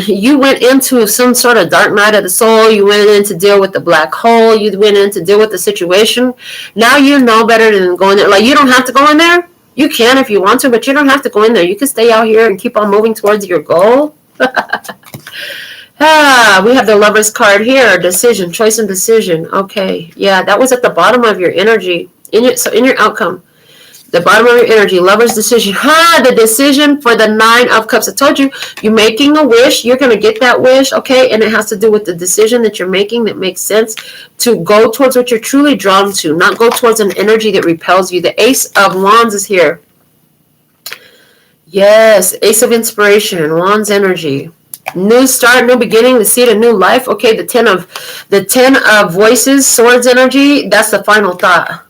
you went into some sort of dark night of the soul. You went in to deal with the black hole. You went in to deal with the situation. Now you know better than going there. Like, you don't have to go in there. You can if you want to, but you don't have to go in there. You can stay out here and keep on moving towards your goal. We have the Lover's card here. Decision, choice, and decision. Okay, yeah, that was at the bottom of your energy. In your outcome. The bottom of your energy, Lover's decision. The decision for the Nine of Cups. I told you, you're making a wish. You're going to get that wish, okay? And it has to do with the decision that you're making that makes sense to go towards what you're truly drawn to, not go towards an energy that repels you. The Ace of Wands is here. Yes, Ace of Inspiration, Wands energy. New start, new beginning, the seed of new life. Okay, the ten of Voices, Swords energy. That's the final thought.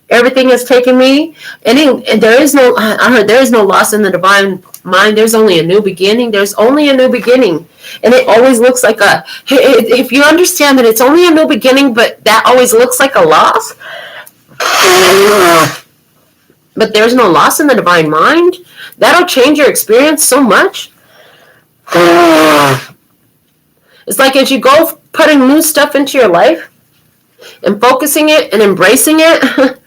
Everything has taken me, and there is no. I heard there is no loss in the divine mind. There's only a new beginning. There's only a new beginning, and it always looks like a. If you understand that it's only a new beginning, but that always looks like a loss. But there's no loss in the divine mind. That'll change your experience so much. It's like as you go putting new stuff into your life and focusing it and embracing it.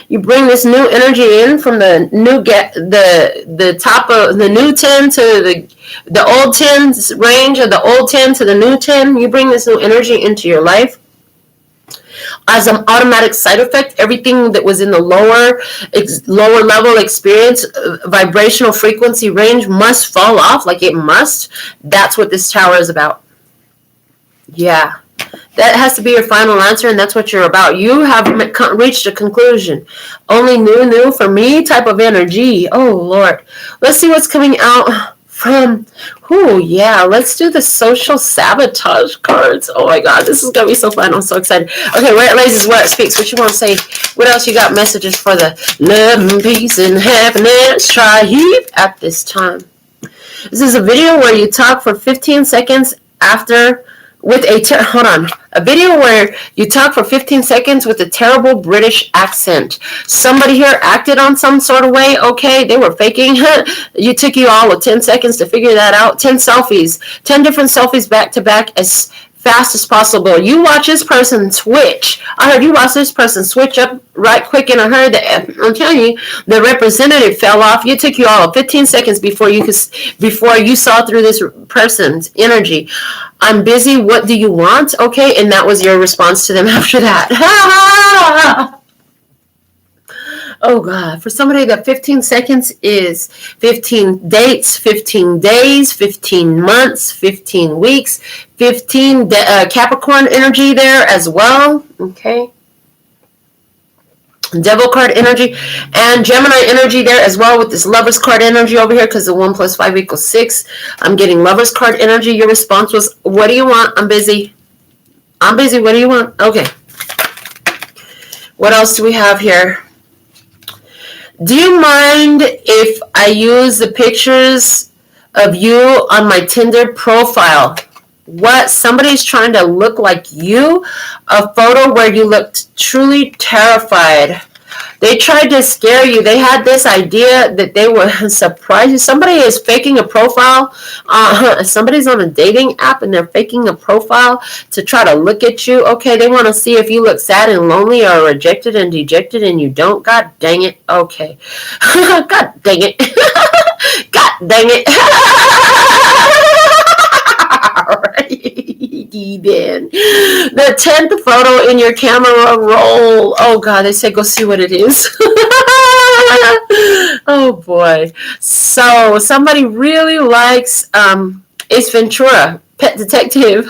You bring this new energy in from the new the top of the new 10 to the old 10 range, of the old 10 to the new 10. You bring this new energy into your life. As an automatic side effect, everything that was in the lower level experience, vibrational frequency range must fall off, like it must. That's what this tower is about. Yeah. That has to be your final answer, and that's what you're about. You have reached a conclusion. Only new for me type of energy. Oh, Lord. Let's see what's coming out from... yeah. Let's do the social sabotage cards. Oh, my God. This is going to be so fun. I'm so excited. Okay, where it lays is where it speaks. What you want to say? What else you got? Messages for the love and peace and happiness tribe at this time. This is a video where you talk for 15 seconds after... a video where you talk for 15 seconds with a terrible British accent. Somebody here acted on some sort of way. Okay, they were faking. You took you all 10 seconds to figure that out. 10 selfies. 10 different selfies back to back as fast as possible. You watch this person switch. I heard you watch this person switch up right quick, and I heard that, I'm telling you, the representative fell off. You took you all 15 seconds before you saw through this person's energy. I'm busy. What do you want? Okay, and that was your response to them after that. Oh, God. For somebody, that 15 seconds is 15 dates, 15 days, 15 months, 15 weeks, 15 Capricorn energy there as well. Okay. Devil card energy and Gemini energy there as well with this Lover's card energy over here, because the 1 + 5 = 6. I'm getting Lover's card energy. Your response was, what do you want? I'm busy. I'm busy. What do you want? Okay. What else do we have here? Do you mind if I use the pictures of you on my Tinder profile? What? Somebody's trying to look like you? A photo where you looked truly terrified. They tried to scare you. They had this idea that they would surprise you. Somebody is faking a profile. Somebody's on a dating app and they're faking a profile to try to look at you. Okay, they want to see if you look sad and lonely or rejected and dejected, and you don't. God dang it. Okay. God dang it. God dang it. Then the 10th photo in your camera roll. Oh, God, they say go see what it is. Oh, boy. So somebody really likes Ace Ventura, Pet Detective.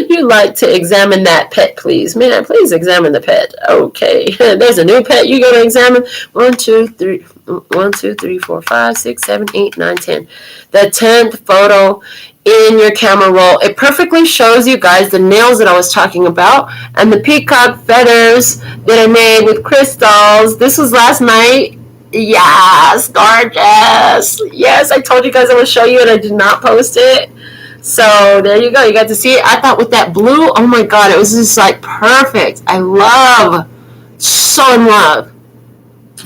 You like to examine that pet, please. Man, please examine the pet. Okay. There's a new pet you're going to examine. 1, 2, 3. 1, 2, 3, 4, 5, 6, 7, 8, 9, 10. The 10th photo in your camera roll. It perfectly shows you guys the nails that I was talking about and the peacock feathers that I made with crystals. This was last night. Yes, gorgeous. Yes, I told you guys I would show you and I did not post it. So there you go. You got to see it. I thought with that blue, oh my God, it was just like perfect. I love, so in love.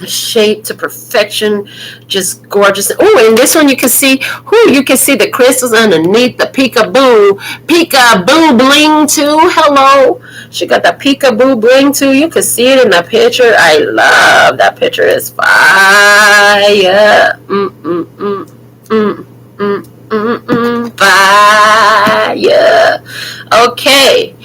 Shape to perfection, just gorgeous. Oh, and this one you can see, you can see the crystals underneath the peekaboo bling too. Hello, she got the peekaboo bling too. You can see it in the picture. I love that picture. Is fire. Fire. Okay,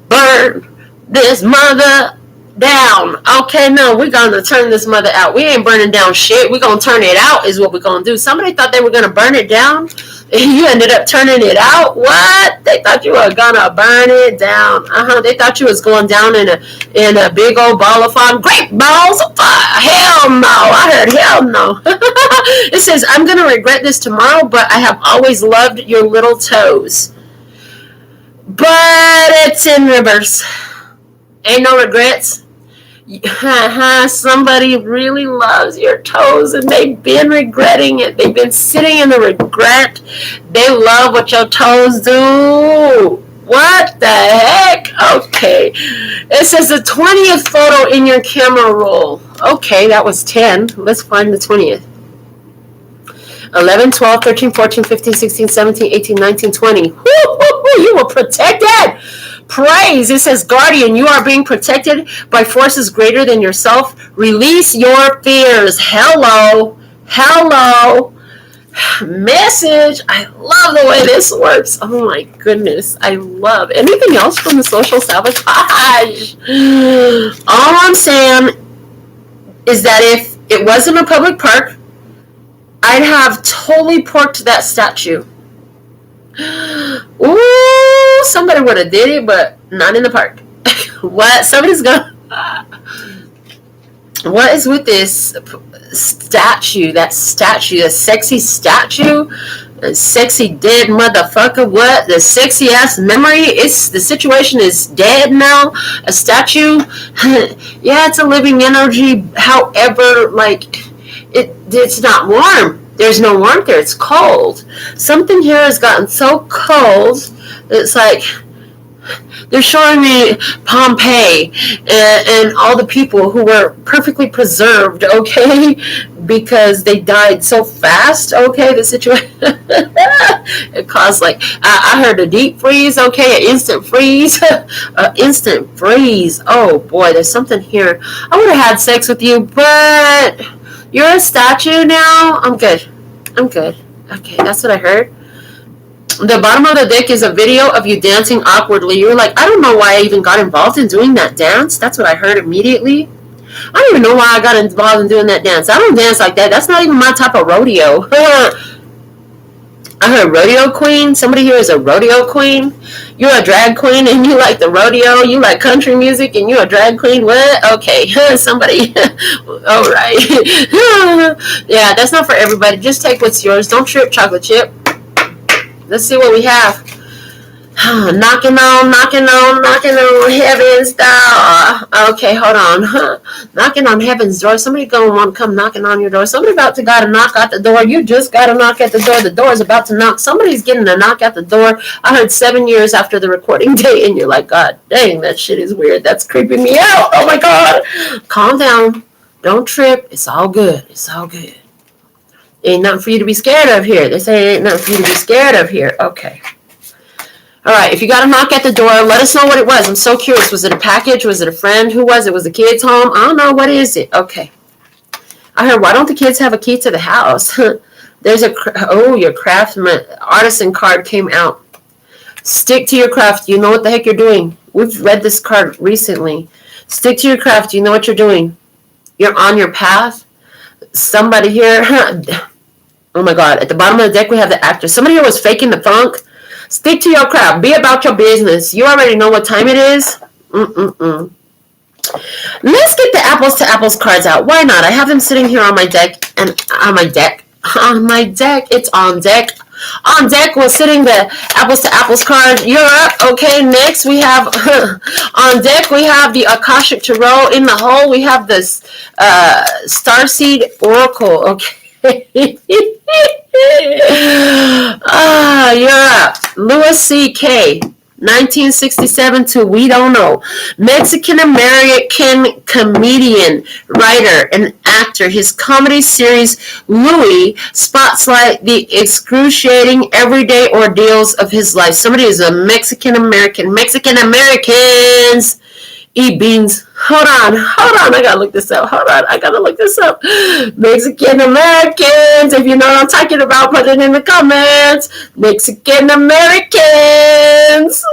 burn this mother down. Okay, no, we're gonna turn this mother out. We ain't burning down shit. We're gonna turn it out is what we're gonna do. Somebody thought they were gonna burn it down and you ended up turning it out. What? They thought you were gonna burn it down. They thought you was going down in a big old ball of fire. Great balls of fire. Hell no. I heard hell no. It says, I'm gonna regret this tomorrow, but I have always loved your little toes. But it's in reverse. Ain't no regrets. Somebody really loves your toes and they've been regretting it. They've been sitting in the regret. They love what your toes do. What the heck? Okay. It says the 20th photo in your camera roll. Okay, that was 10. Let's find the 20th. 11, 12, 13, 14, 15, 16, 17, 18, 19, 20. You were protected. Praise. It says, Guardian, you are being protected by forces greater than yourself. Release your fears. Hello. Message. I love the way this works. Oh my goodness. I love anything else from the social sabotage. All I'm saying is that if it wasn't a public park, I'd have totally porked that statue. Ooh, somebody would have did it, but not in the park. What? Somebody's gonna... What is with this statue? That statue, a sexy statue, a sexy dead motherfucker. What? The sexy ass memory? It's the situation is dead now. A statue. Yeah, it's a living energy. However, like it's not warm. There's no warmth there. It's cold. Something here has gotten so cold. It's like they're showing me Pompeii and all the people who were perfectly preserved, okay, because they died so fast, okay, the situation, it caused like, I heard a deep freeze, okay, an instant freeze, oh boy, there's something here. I would have had sex with you, but you're a statue now. I'm good. Okay, that's what I heard. The bottom of the deck is a video of you dancing awkwardly. You were like, I don't know why I even got involved in doing that dance. That's what I heard immediately. I don't even know why I got involved in doing that dance. I don't dance like that. That's not even my type of rodeo. I heard rodeo queen. Somebody here is a rodeo queen. You're a drag queen and you like the rodeo. You like country music and you're a drag queen. What? Okay. Somebody. All right. Yeah, that's not for everybody. Just take what's yours. Don't trip, chocolate chip. Let's see what we have. Knocking on heaven's door. Okay, hold on. Knocking on heaven's door. Somebody gonna want to come knocking on your door. Somebody about to gotta knock at the door. You just gotta knock at the door. The door is about to knock. Somebody's getting a knock at the door. I heard 7 years after the recording date, and you're like, God dang, that shit is weird. That's creeping me out. Oh my God. Calm down. Don't trip. It's all good. Ain't nothing for you to be scared of here. They say ain't nothing for you to be scared of here. Okay. All right. If you got a knock at the door, let us know what it was. I'm so curious. Was it a package? Was it a friend? Who was it? Was the kids home? I don't know. What is it? Okay. I heard, why don't the kids have a key to the house? There's your craftsman artisan card came out. Stick to your craft. You know what the heck you're doing. We've read this card recently. Stick to your craft. You know what you're doing. You're on your path. Somebody here, oh my God, at the bottom of the deck we have the actor. Somebody here was faking the funk. Stick to your craft. Be about your business. You already know what time it is. Let's get the apples to apples cards out. Why not? I have them sitting here on my deck, and on my deck. It's on deck. On deck was sitting the apples to apples card. You're up. Okay, next we have on deck we have the Akashic Tarot. In the hole we have this Starseed Oracle. Okay. You're up. Louis C.K. 1967 to We Don't Know. Mexican-American comedian, writer, and actor. His comedy series, Louis, spotlights the excruciating everyday ordeals of his life. Somebody is a Mexican-American. Mexican-Americans eat beans. Hold on. I gotta look this up. Mexican Americans. If you know what I'm talking about, put it in the comments. Mexican Americans.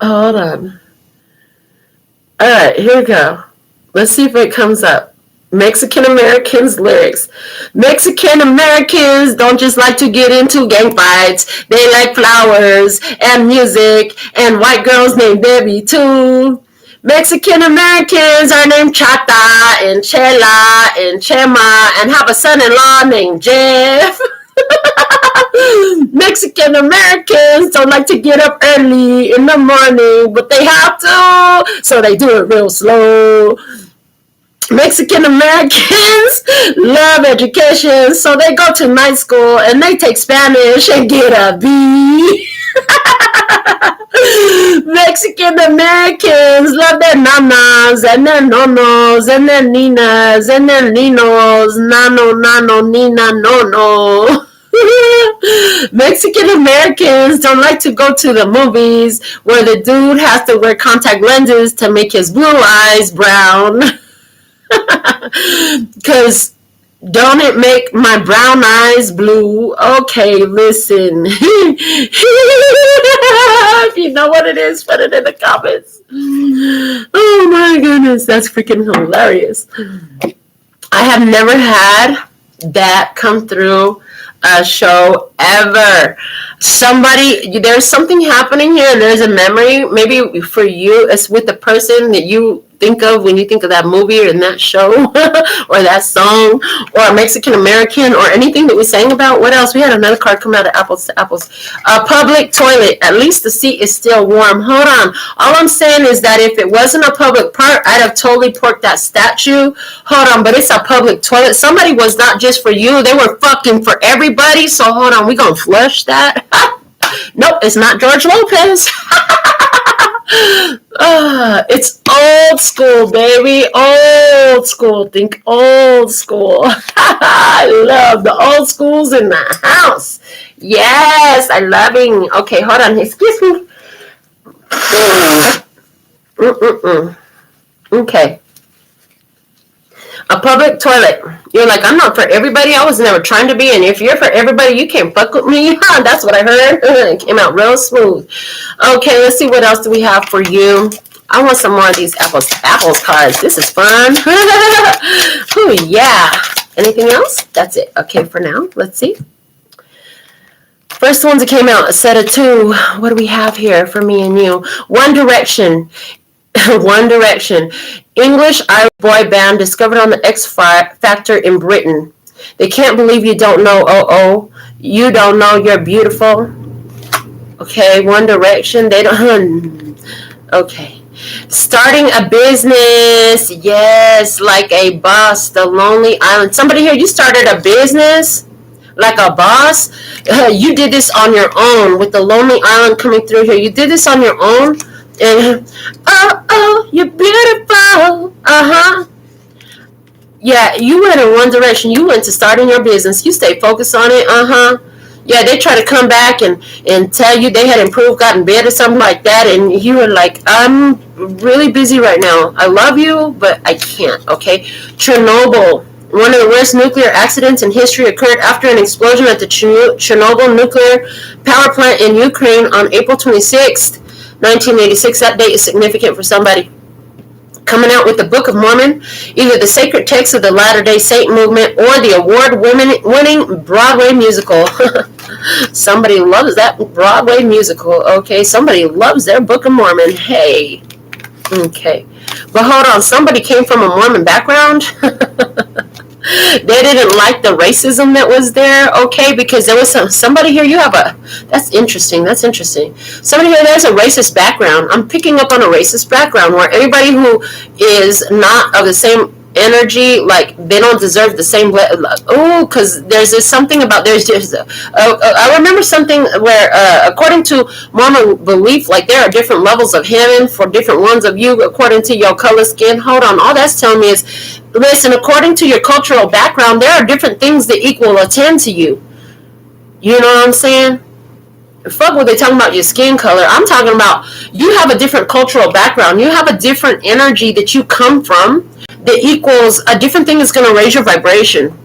Hold on. All right, here we go. Let's see if it comes up. Mexican Americans lyrics. Mexican Americans don't just like to get into gang fights. They like flowers and music and white girls named Debbie too. Mexican Americans are named Chata and Chela and Chema and have a son-in-law named Jeff. Mexican Americans don't like to get up early in the morning, but they have to, so they do it real slow. Mexican Americans love education, so they go to night school and they take Spanish and get a B. Mexican Americans love their nanas and their nonos and their ninas and their ninos. Nano, nina, nono. Mexican Americans don't like to go to the movies where the dude has to wear contact lenses to make his blue eyes brown. Because don't it make my brown eyes blue? Okay, listen. If you know what it is, put it in the comments. Oh my goodness, that's freaking hilarious. I have never had that come through a show ever. There's something happening here, and there's a memory. Maybe for you, it's with the person that you think of when you think of that movie or in that show or that song or a Mexican American or anything that we sang about. What else? We had another card come out of apples to apples. A public toilet. At least the seat is still warm. Hold on. All I'm saying is that if it wasn't a public part, I'd have totally porked that statue. Hold on, but it's a public toilet. Somebody was not just for you. They were fucking for everybody. So hold on. We gonna flush that? Nope, it's not George Lopez. It's old school, baby. Old school. Think old school. I love the old schools in the house. Yes, I love it. Okay, hold on. Excuse me. Okay. A public toilet. You're like, I'm not for everybody. I was never trying to be. And if you're for everybody, you can't fuck with me. That's what I heard. It came out real smooth. Okay, let's see what else do we have for you. I want some more of these apples cards. This is fun. Ooh, yeah. Anything else? That's it. Okay, for now. Let's see. First ones that came out, a set of two. What do we have here for me and you? One Direction. One Direction. English-Irish boy band discovered on the X Factor in Britain. They can't believe you don't know. You don't know you're beautiful. Okay, One Direction. They don't. Okay. Starting a business. Yes, like a boss. The Lonely Island. Somebody here, you started a business? Like a boss? You did this on your own with the Lonely Island coming through here. You did this on your own? And you're beautiful. Yeah, you went in one direction. You went to starting your business. You stay focused on it. Yeah, they try to come back and tell you they had improved, gotten better, something like that, and you were like, I'm really busy right now. I love you, but I can't. Okay. Chernobyl. One of the worst nuclear accidents in history occurred after an explosion at the Chernobyl nuclear power plant in Ukraine on April 26th. 1986, that date is significant for somebody. Coming out with the Book of Mormon, either the sacred text of the Latter-day Saint movement or the award-winning Broadway musical. Somebody loves that Broadway musical. Okay, somebody loves their Book of Mormon. Hey. Okay. But hold on, somebody came from a Mormon background. They didn't like the racism that was there, okay, because there was somebody here, that's interesting, somebody here, there's a racist background. I'm picking up on a racist background where everybody who is not of the same energy, like, they don't deserve the same, because there's this something about, I remember something where, according to Mormon belief, like, there are different levels of heaven for different ones of you, according to your color skin. Hold on, all that's telling me is, listen, according to your cultural background, there are different things that equal attend to you. You know what I'm saying? Fuck what they talking about your skin color. I'm talking about you have a different cultural background. You have a different energy that you come from that equals a different thing that's going to raise your vibration.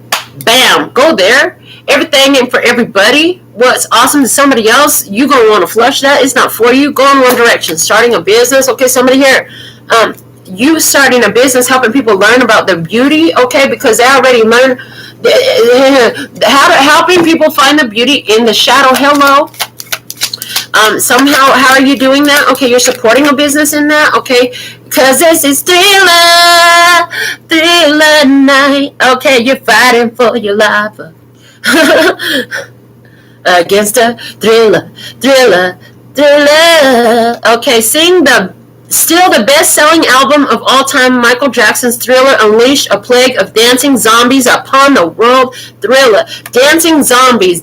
Bam, go there. Everything ain't for everybody. What's awesome to somebody else, you going to want to flush that. It's not for you. Go in one direction. Starting a business. Okay, somebody here. You starting a business, helping people learn about the beauty, okay, because they already learned helping people find the beauty in the shadow. Hello. Somehow, how are you doing that? Okay, you're supporting a business in that, okay, because this is thriller night, okay, you're fighting for your life against a thriller, okay, sing still the best-selling album of all time, Michael Jackson's Thriller unleashed a plague of dancing zombies upon the world. Thriller. Dancing zombies.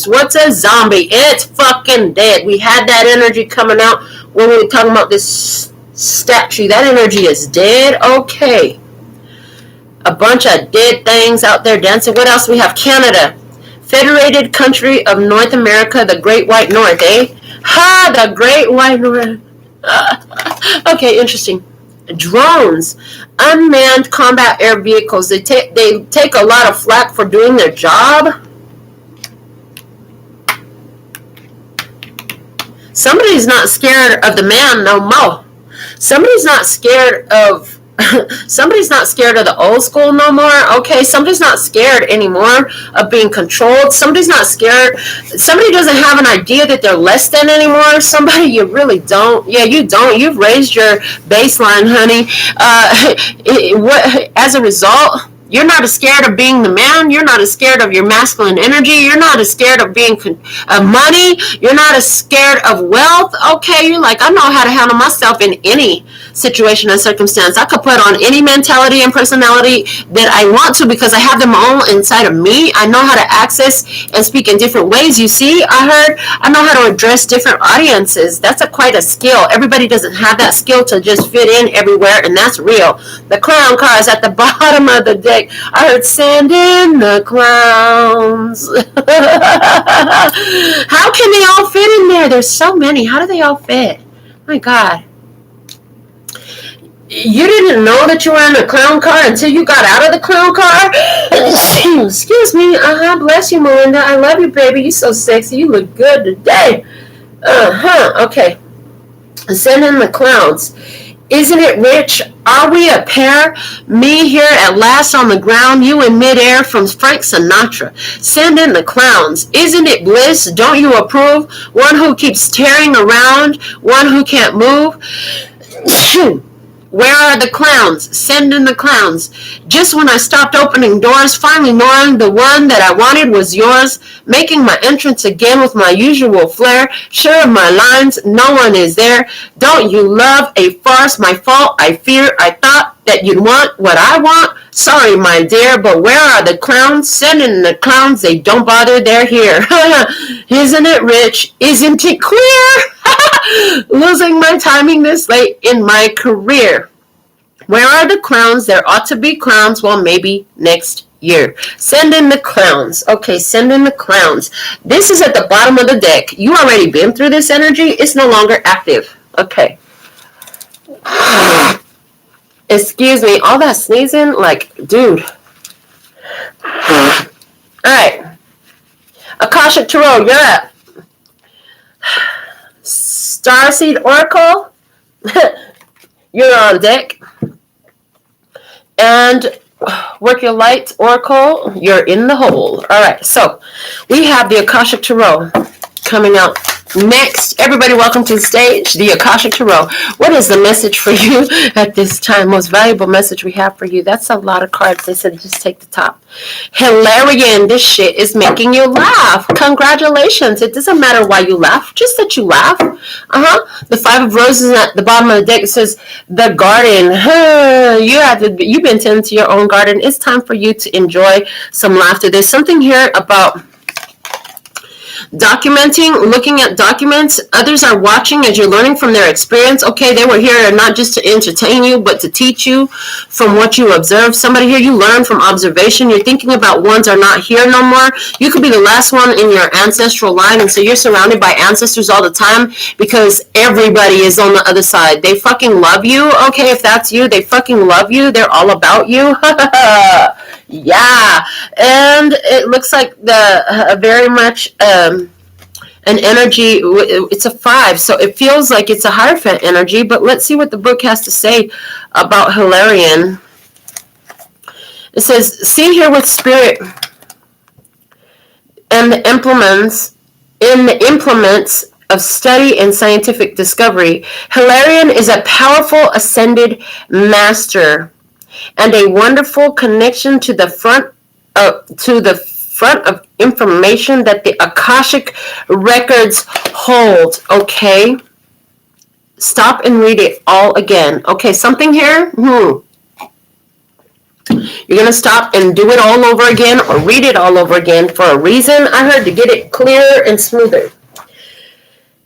What's a zombie? It's fucking dead. We had that energy coming out when we were talking about this statue. That energy is dead. Okay. A bunch of dead things out there dancing. What else? We have Canada. Federated country of North America, the Great White North, eh? Ha! The Great White North. Okay, interesting. Drones, unmanned combat air vehicles. They take a lot of flack for doing their job. Somebody's not scared of the man no more. Somebody's not scared of the old school no more. Okay, somebody's not scared anymore of being controlled. Somebody's not scared. Somebody doesn't have an idea that they're less than anymore. Somebody you really don't. Yeah, you don't. You've raised your baseline, honey. As a result, you're not as scared of being the man. You're not as scared of your masculine energy. You're not as scared of being money. You're not as scared of wealth. Okay, you're like, I know how to handle myself in any situation and circumstance. I could put on any mentality and personality that I want to because I have them all inside of me. I know how to access and speak in different ways. You see, I know how to address different audiences. That's quite a skill. Everybody doesn't have that skill to just fit in everywhere, and that's real. The clown car is at the bottom of the deck. I heard send in the clowns. How can they all fit in there? There's so many. How do they all fit? My God. You didn't know that you were in the clown car until you got out of the clown car? Excuse me. Bless you, Melinda. I love you, baby. You're so sexy. You look good today. Okay. Send in the clowns. Isn't it rich? Are we a pair? Me here at last on the ground, you in midair from Frank Sinatra. Send in the clowns. Isn't it bliss? Don't you approve? One who keeps tearing around, one who can't move. Where are the clowns? Send in the clowns. Just when I stopped opening doors, finally knowing the one that I wanted was yours, making my entrance again with my usual flair, sure of my lines, no one is there. Don't you love a farce? My fault, I fear, I thought that you'd want what I want. Sorry, my dear, but where are the clowns? Send in the clowns, they don't bother, they're here. Isn't it rich? Isn't it queer? Losing my timing this late in my career. Where are the clowns? There ought to be clowns. Well, maybe next year. Send in the clowns. Okay, send in the clowns. This is at the bottom of the deck. You already been through this energy. It's no longer active. Okay. Excuse me. All that sneezing, like, dude. All right. Akashic Tarot, you're up. Starseed Oracle, you're on deck. And Work your light, Oracle. You're in the hole. All right, so we have the Akashic Tarot coming out next. Everybody, welcome to the stage, the Akashic Tarot. What is the message for you at this time? Most valuable message we have for you. That's a lot of cards. They said just take the top. Hilarion, this shit is making you laugh. Congratulations. It doesn't matter why you laugh, just that you laugh. The Five of Roses at the bottom of the deck. It says the garden. You've been tending to your own garden. It's time for you to enjoy some laughter. There's something here about documenting, looking at documents. Others are watching as you're learning from their experience. Okay, they were here not just to entertain you, but to teach you from what you observed. Somebody here, you learn from observation. You're thinking about ones are not here no more. You could be the last one in your ancestral line, and so you're surrounded by ancestors all the time because everybody is on the other side. They fucking love you. Okay, if that's you, they fucking love you. They're all about you. Yeah, and it looks like the very much an energy. It's a 5, so it feels like it's a Hierophant energy. But let's see what the book has to say about Hilarion. It says, "See here with spirit and the implements of study and scientific discovery. Hilarion is a powerful ascended master and a wonderful connection to the front of information that the Akashic records hold." Okay, stop and read it all again. Okay, something here. You're gonna stop and do it all over again, or read it all over again for a reason. I heard to get it clearer and smoother.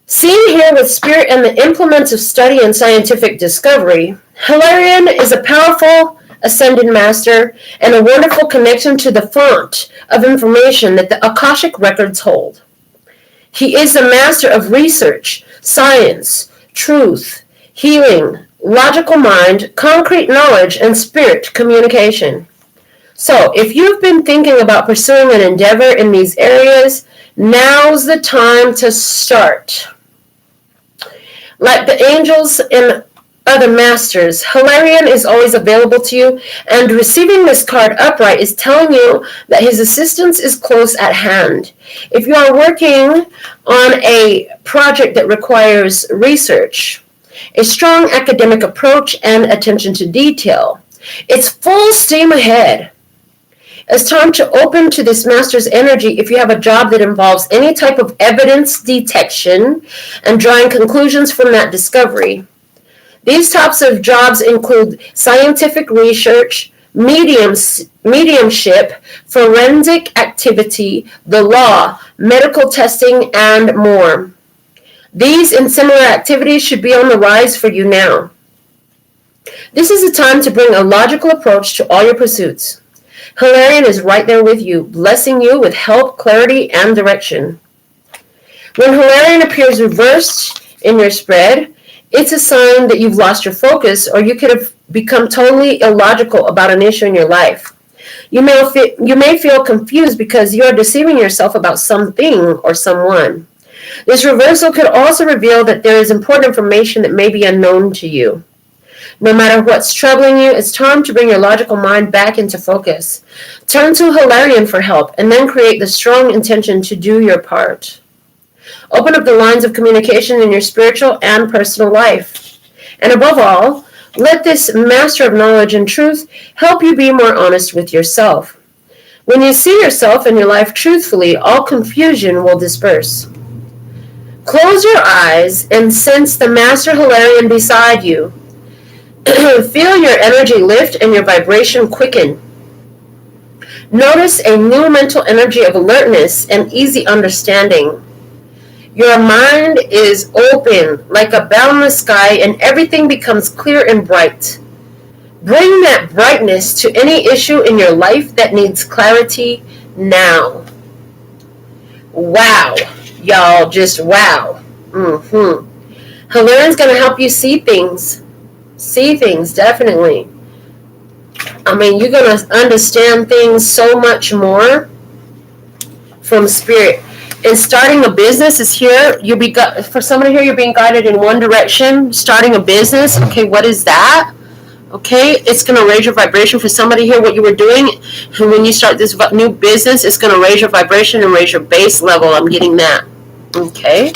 Seen here with spirit and the implements of study and scientific discovery, Hilarion is a powerful ascended master and a wonderful connection to the font of information that the Akashic records hold. He is the master of research, science, truth, healing, logical mind, concrete knowledge, and spirit communication. So, if you've been thinking about pursuing an endeavor in these areas, now's the time to start. Like the angels and other masters, Hilarion is always available to you, and receiving this card upright is telling you that his assistance is close at hand. If you are working on a project that requires research, a strong academic approach, and attention to detail, it's full steam ahead. It's time to open to this master's energy if you have a job that involves any type of evidence detection and drawing conclusions from that discovery. These types of jobs include scientific research, mediumship, forensic activity, the law, medical testing, and more. These and similar activities should be on the rise for you now. This is a time to bring a logical approach to all your pursuits. Hilarion is right there with you, blessing you with help, clarity, and direction. When Hilarion appears reversed in your spread, it's a sign that you've lost your focus, or you could have become totally illogical about an issue in your life. You may feel confused because you're deceiving yourself about something or someone. This reversal could also reveal that there is important information that may be unknown to you. No matter what's troubling you, it's time to bring your logical mind back into focus. Turn to Hilarion for help, and then create the strong intention to do your part. Open up the lines of communication in your spiritual and personal life. And above all, let this master of knowledge and truth help you be more honest with yourself. When you see yourself and your life truthfully, all confusion will disperse. Close your eyes and sense the Master Hilarion beside you. Feel your energy lift and your vibration quicken. Notice a new mental energy of alertness and easy understanding. Your mind is open like a boundless sky, and everything becomes clear and bright. Bring that brightness to any issue in your life that needs clarity now. Wow. Y'all, just wow. Hilarion's going to help you see things. See things, definitely. I mean, you're going to understand things so much more from spirit. And starting a business is here. For somebody here, you're being guided in one direction. Starting a business. Okay, what is that? Okay, it's going to raise your vibration. For somebody here, what you were doing when you start this new business, it's going to raise your vibration and raise your base level. I'm getting that. Okay.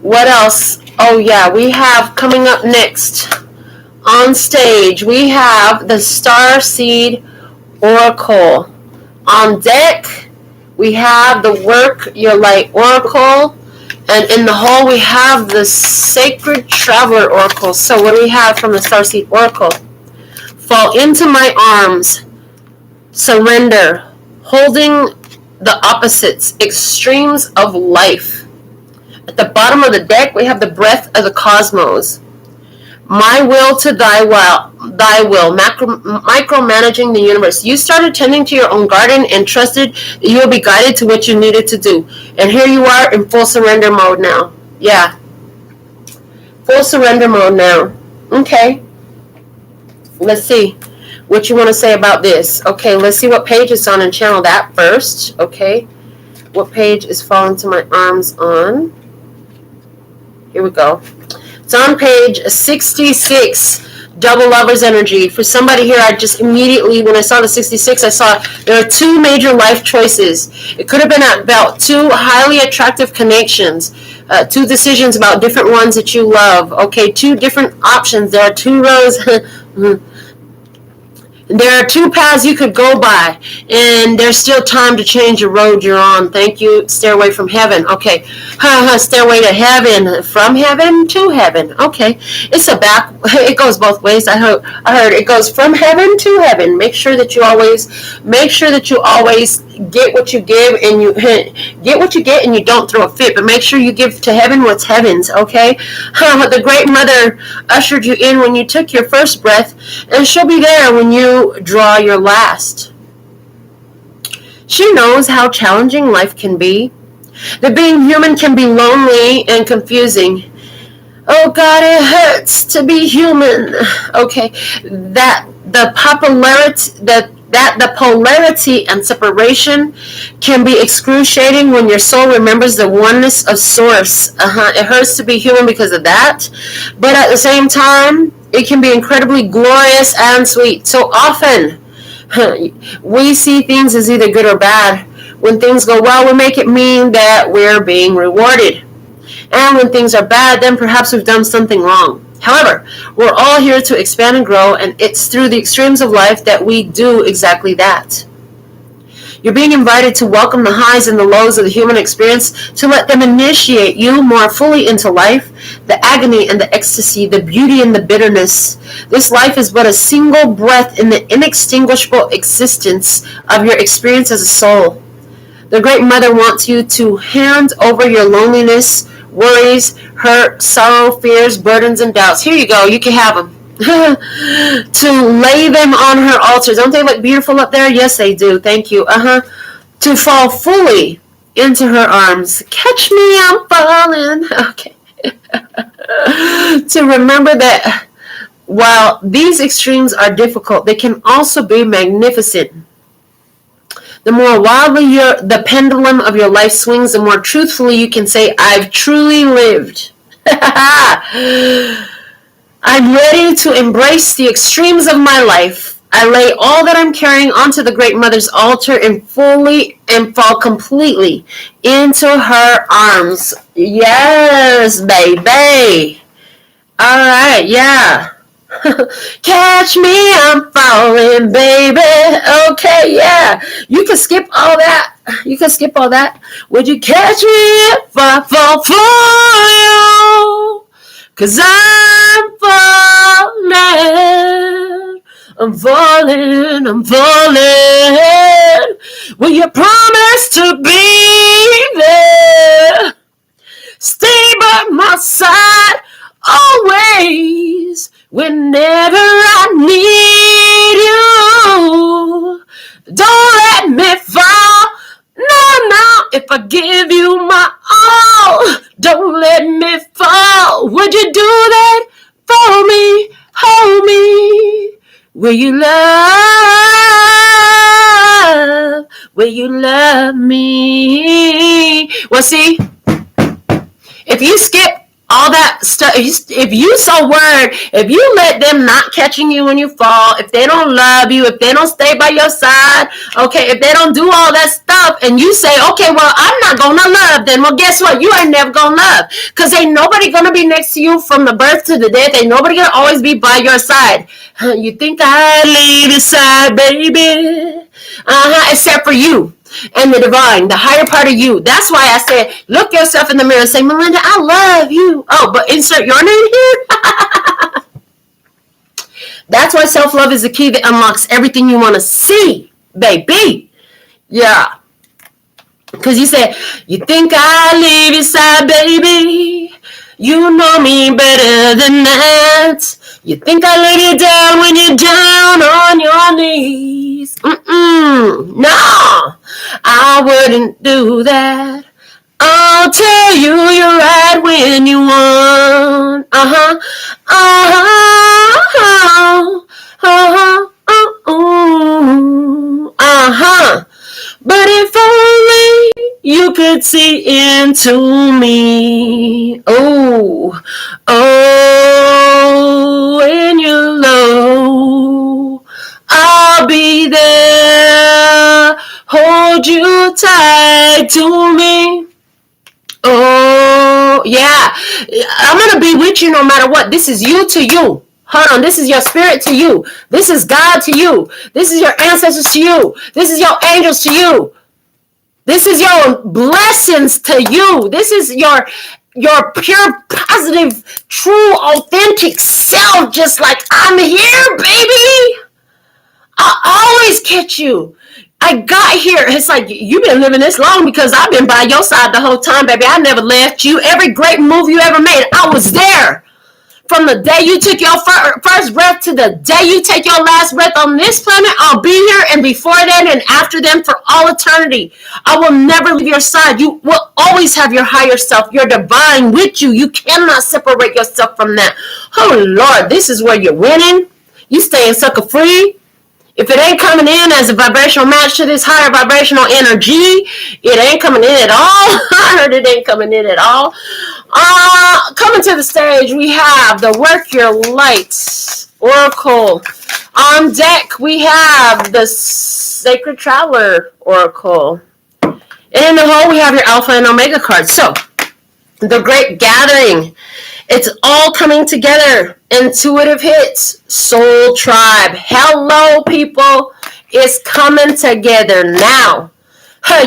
What else? Oh, yeah, we have coming up next on stage, we have the Star Seed Oracle. On deck, we have the Work Your Light Oracle. And in the hall, we have the Sacred Traveler Oracle. So what do we have from the Starseed Oracle? Fall into my arms. Surrender. Holding the opposites. Extremes of life. At the bottom of the deck, we have the Breath of the Cosmos. My will to thy will. Micromanaging the universe. You started tending to your own garden and trusted that you will be guided to what you needed to do. And here you are in full surrender mode now. Yeah. Full surrender mode now. Okay. Let's see what you want to say about this. Okay, let's see what page it's on and channel that first. Okay. What page is falling to my arms on? Here we go. It's on page 66, Double Lover's Energy. For somebody here, I just immediately, when I saw the 66, I saw there are two major life choices. It could have been about two highly attractive connections, two decisions about different ones that you love. Okay, two different options. There are two rows. There are two paths you could go by, and there's still time to change the road you're on. Thank you, Stairway from Heaven. Okay, Stairway to Heaven, from heaven to heaven. Okay, it's a back. It goes both ways. I heard it goes from heaven to heaven. Make sure that you always get what you give, and you get what you get, and you don't throw a fit. But make sure you give to heaven what's heaven's. Okay, the Great Mother ushered you in when you took your first breath, and she'll be there when you draw your last. She knows how challenging life can be. That being human can be lonely and confusing. Oh God, it hurts to be human. Okay, that the polarity and separation can be excruciating when your soul remembers the oneness of Source. It hurts to be human because of that, but at the same time, it can be incredibly glorious and sweet. So often, we see things as either good or bad. When things go well, we make it mean that we're being rewarded. And when things are bad, then perhaps we've done something wrong. However, we're all here to expand and grow, and it's through the extremes of life that we do exactly that. You're being invited to welcome the highs and the lows of the human experience, to let them initiate you more fully into life, the agony and the ecstasy, the beauty and the bitterness. This life is but a single breath in the inextinguishable existence of your experience as a soul. The Great Mother wants you to hand over your loneliness, worries, hurt, sorrow, fears, burdens, and doubts. Here you go. You can have them. To lay them on her altar. Don't they look beautiful up there? Yes, they do. Thank you. To fall fully into her arms. Catch me, I'm falling. Okay. To remember that while these extremes are difficult, they can also be magnificent. The more wildly the pendulum of your life swings, the more truthfully you can say, I've truly lived. I'm ready to embrace the extremes of my life. I lay all that I'm carrying onto the Great Mother's altar and fall completely into her arms. Yes, baby. All right, yeah. Catch me, I'm falling, baby. Okay, yeah. You can skip all that. Would you catch me if I fall for you? 'Cause I'm falling. Will you promise to be there? Stay by my side always. Whenever I need you, don't let me fall. No, if I give you my all, don't let me fall. Would you do that for me? Hold me. Will you love me? Well, see, If you skip all that stuff, if you so worried, if you let them not catching you when you fall, if they don't love you, if they don't stay by your side, okay, if they don't do all that stuff, and you say, okay, well, I'm not gonna love them, well, guess what? You ain't never gonna love, because ain't nobody gonna be next to you from the birth to the death. Ain't nobody gonna always be by your side. You think I leave your side, baby? Except for you and the divine, the higher part of you. That's why I said, look yourself in the mirror and say, Melinda, I love you. Oh, but insert your name here. That's why self-love is the key that unlocks everything you want to see, baby. Yeah. Because you said, you think I leave your side, baby? You know me better than that. You think I lay you down when you're down on your knees. No, I wouldn't do that. I'll tell you you're right when you want. But if only you could see into me. Oh, when you're low, I'll be there. Hold you tight to me. Oh, yeah. I'm going to be with you no matter what. This is you to you. Hold on. This is your spirit to you. This is God to you. This is your ancestors to you. This is your angels to you. This is your blessings to you. This is your pure, positive, true, authentic self. Just like, I'm here, baby. I'll always catch you. I got here. It's like, you've been living this long because I've been by your side the whole time, baby. I never left you. Every great move you ever made, I was there. From the day you took your first breath to the day you take your last breath on this planet, I'll be here, and before then and after them for all eternity. I will never leave your side. You will always have your higher self, your divine with you. You cannot separate yourself from that. Oh, Lord, this is where you're winning. You staying sucker free. If it ain't coming in as a vibrational match to this higher vibrational energy, it ain't coming in at all. I heard it ain't coming in at all. Coming to the stage, we have the Work Your Light Oracle. On deck, we have the Sacred Traveler Oracle. And in the hole, we have your Alpha and Omega cards. So, the Great Gathering. It's all coming together. Intuitive hits. Soul Tribe. Hello, people. It's coming together now.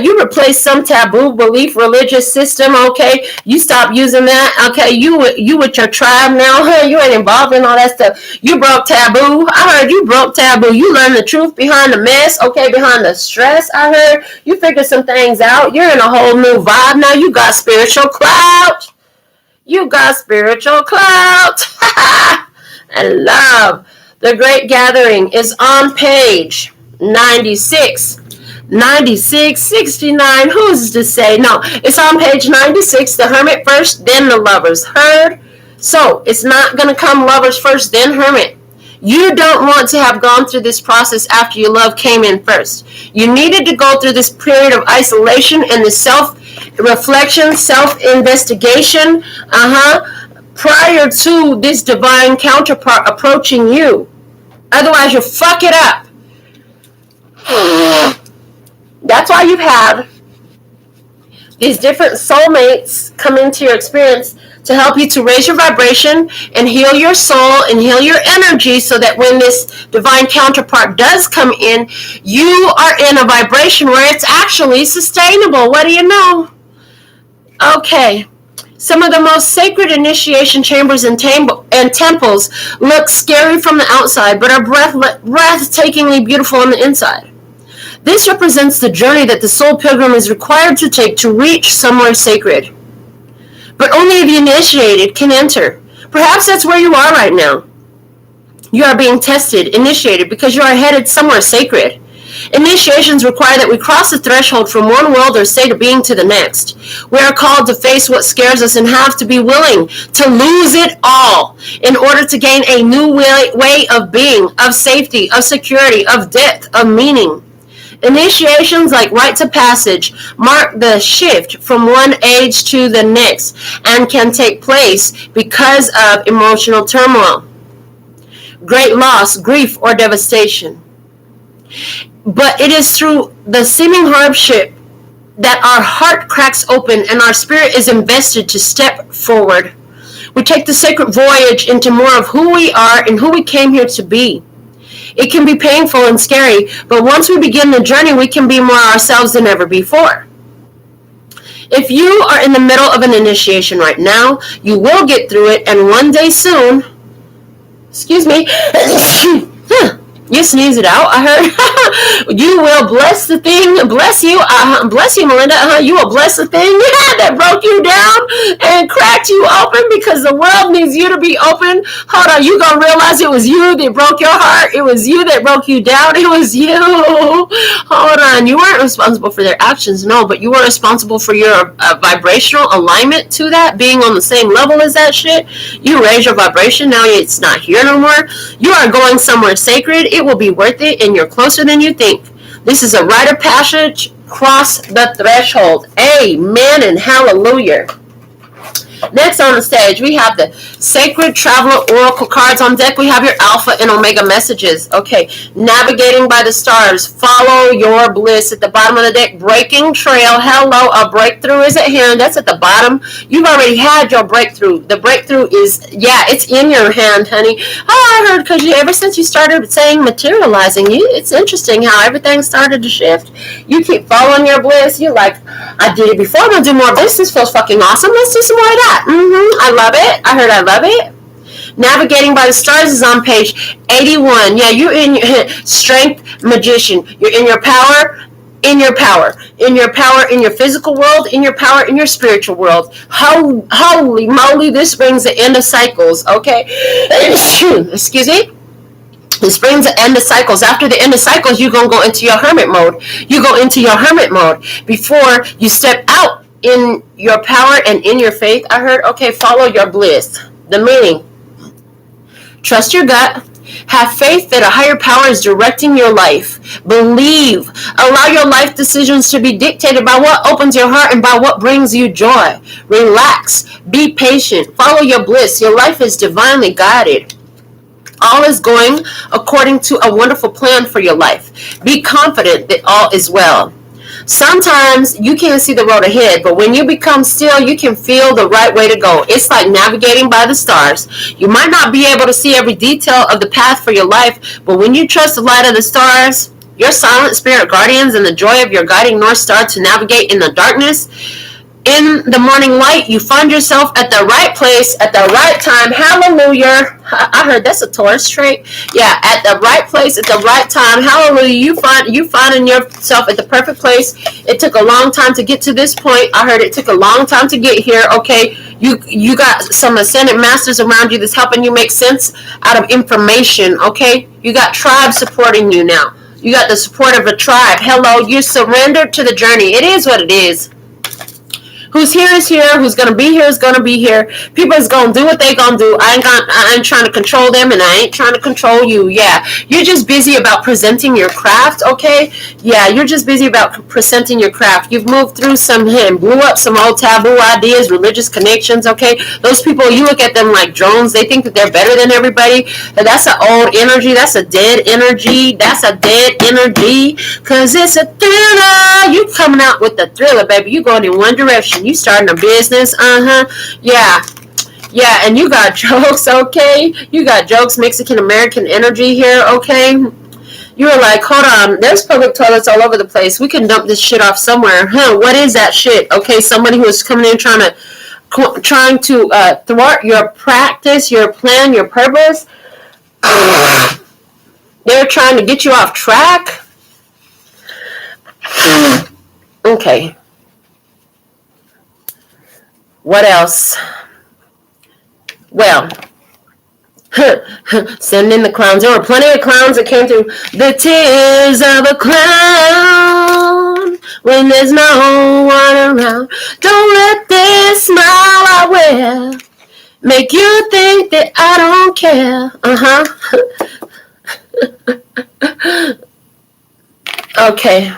You replace some taboo belief, religious system, okay? You stop using that, okay? You with your tribe now, you ain't involved in all that stuff. You broke taboo. I heard you broke taboo. You learned the truth behind the mess, okay? Behind the stress, I heard. You figured some things out. You're in a whole new vibe now. You got spiritual clout. You got spiritual clout. And love. The Great Gathering is on page 96. 96, 69, who's to say? No, it's on page 96, the Hermit first, then the Lovers. Heard? So, it's not going to come Lovers first, then Hermit. You don't want to have gone through this process after your love came in first. You needed to go through this period of isolation and the self-reflection, self-investigation, prior to this divine counterpart approaching you. Otherwise, you'll fuck it up. That's why you've had these different soulmates come into your experience to help you to raise your vibration and heal your soul and heal your energy, so that when this divine counterpart does come in, you are in a vibration where it's actually sustainable. What do you know? Okay. Some of the most sacred initiation chambers and temples look scary from the outside, but are breathtakingly beautiful on the inside. This represents the journey that the soul pilgrim is required to take to reach somewhere sacred. But only the initiated can enter. Perhaps that's where you are right now. You are being tested, initiated, because you are headed somewhere sacred. Initiations require that we cross the threshold from one world or state of being to the next. We are called to face what scares us and have to be willing to lose it all in order to gain a new way of being, of safety, of security, of depth, of meaning. Initiations like rites of passage mark the shift from one age to the next and can take place because of emotional turmoil, great loss, grief, or devastation. But it is through the seeming hardship that our heart cracks open and our spirit is invested to step forward. We take the sacred voyage into more of who we are and who we came here to be. It can be painful and scary, but once we begin the journey, we can be more ourselves than ever before. If you are in the middle of an initiation right now, you will get through it, and one day soon, excuse me, you sneeze it out, I heard. You will bless the thing, bless you, Melinda, you will bless the thing that broke you down and cracked you open, because the world needs you to be open. Hold on, you gonna realize it was you that broke your heart, it was you that broke you down, it was you. Hold on, you weren't responsible for their actions, no, but you were responsible for your vibrational alignment to that, being on the same level as that shit. You raise your vibration, now it's not here no more. You are going somewhere sacred. It will be worth it, and you're closer than you think. This is a rite of passage. Cross the threshold. Amen and hallelujah. Next on the stage, we have the Sacred Traveler Oracle cards on deck. We have your Alpha and Omega messages. Okay, navigating by the stars. Follow your bliss. At the bottom of the deck, breaking trail. Hello, a breakthrough is at hand. That's at the bottom. You've already had your breakthrough. The breakthrough is, yeah, it's in your hand, honey. Oh, I heard, because ever since you started saying materializing, it's interesting how everything started to shift. You keep following your bliss. You're like, I did it before. I'm going to do more of this. This feels fucking awesome. Let's do some more of that. I love it. I heard I love it. Navigating by the stars is on page 81. Yeah, you're in your strength, magician. You're in your power, in your power, in your power, in your physical world, in your power, in your spiritual world. Holy moly, this brings the end of cycles, okay? Excuse me? This brings the end of cycles. After the end of cycles, you're going to go into your hermit mode. You go into your hermit mode before you step out in your power and in your faith. I heard, okay, follow your bliss. The meaning, trust your gut. Have faith that a higher power is directing your life. Believe. Allow your life decisions to be dictated by what opens your heart and by what brings you joy. Relax. Be patient. Follow your bliss. Your life is divinely guided. All is going according to a wonderful plan for your life. Be confident that all is well. Sometimes you can't see the road ahead, but when you become still, you can feel the right way to go. It's like navigating by the stars. You might not be able to see every detail of the path for your life, but when you trust the light of the stars, your silent spirit guardians, and the joy of your guiding North Star to navigate in the darkness, in the morning light, you find yourself at the right place at the right time. Hallelujah. I heard that's a Taurus trait. Yeah, at the right place at the right time. Hallelujah. You finding yourself at the perfect place. It took a long time to get to this point. I heard it took a long time to get here. Okay, you got some ascended masters around you that's helping you make sense out of information. Okay, you got tribes supporting you now. You got the support of a tribe. Hello, you surrendered to the journey. It is what it is. Who's here is here. Who's gonna be here is gonna be here. People is gonna do what they gonna do. I ain't trying to control them, and I ain't trying to control you. Yeah, you're just busy about presenting your craft. Okay. Yeah, you're just busy about presenting your craft. You've moved through some and blew up some old taboo ideas, religious connections. Okay, those people, you look at them like drones. They think that they're better than everybody. And that's an old energy. That's a dead energy. That's a dead energy. Cause it's a thriller. You coming out with the thriller, baby. You going in one direction. You starting a business, yeah, and you got jokes, okay? You got jokes, Mexican American energy here, okay? You were like, hold on, there's public toilets all over the place. We can dump this shit off somewhere, What is that shit? Okay, somebody who is coming in trying to thwart your practice, your plan, your purpose. They're trying to get you off track. Okay. What else? Well, send in the clowns. There were plenty of clowns that came through. The tears of a clown when there's no one around. Don't let this smile I wear make you think that I don't care. Okay.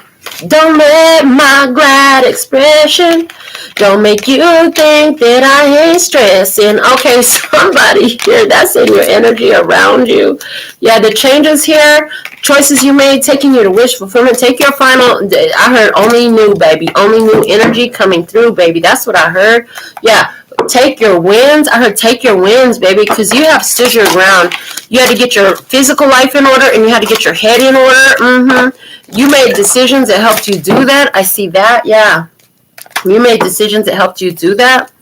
Don't let my glad expression don't make you think that I ain't stressing. Okay, somebody here, that's in your energy around you. Yeah, the changes here, choices you made, taking you to wish fulfillment. Take your final, I heard only new, baby. Only new energy coming through, baby. That's what I heard. Yeah, take your wins. I heard take your wins, baby, because you have stood your ground. You had to get your physical life in order, and you had to get your head in order. You made decisions that helped you do that. I see that. Yeah. You made decisions that helped you do that.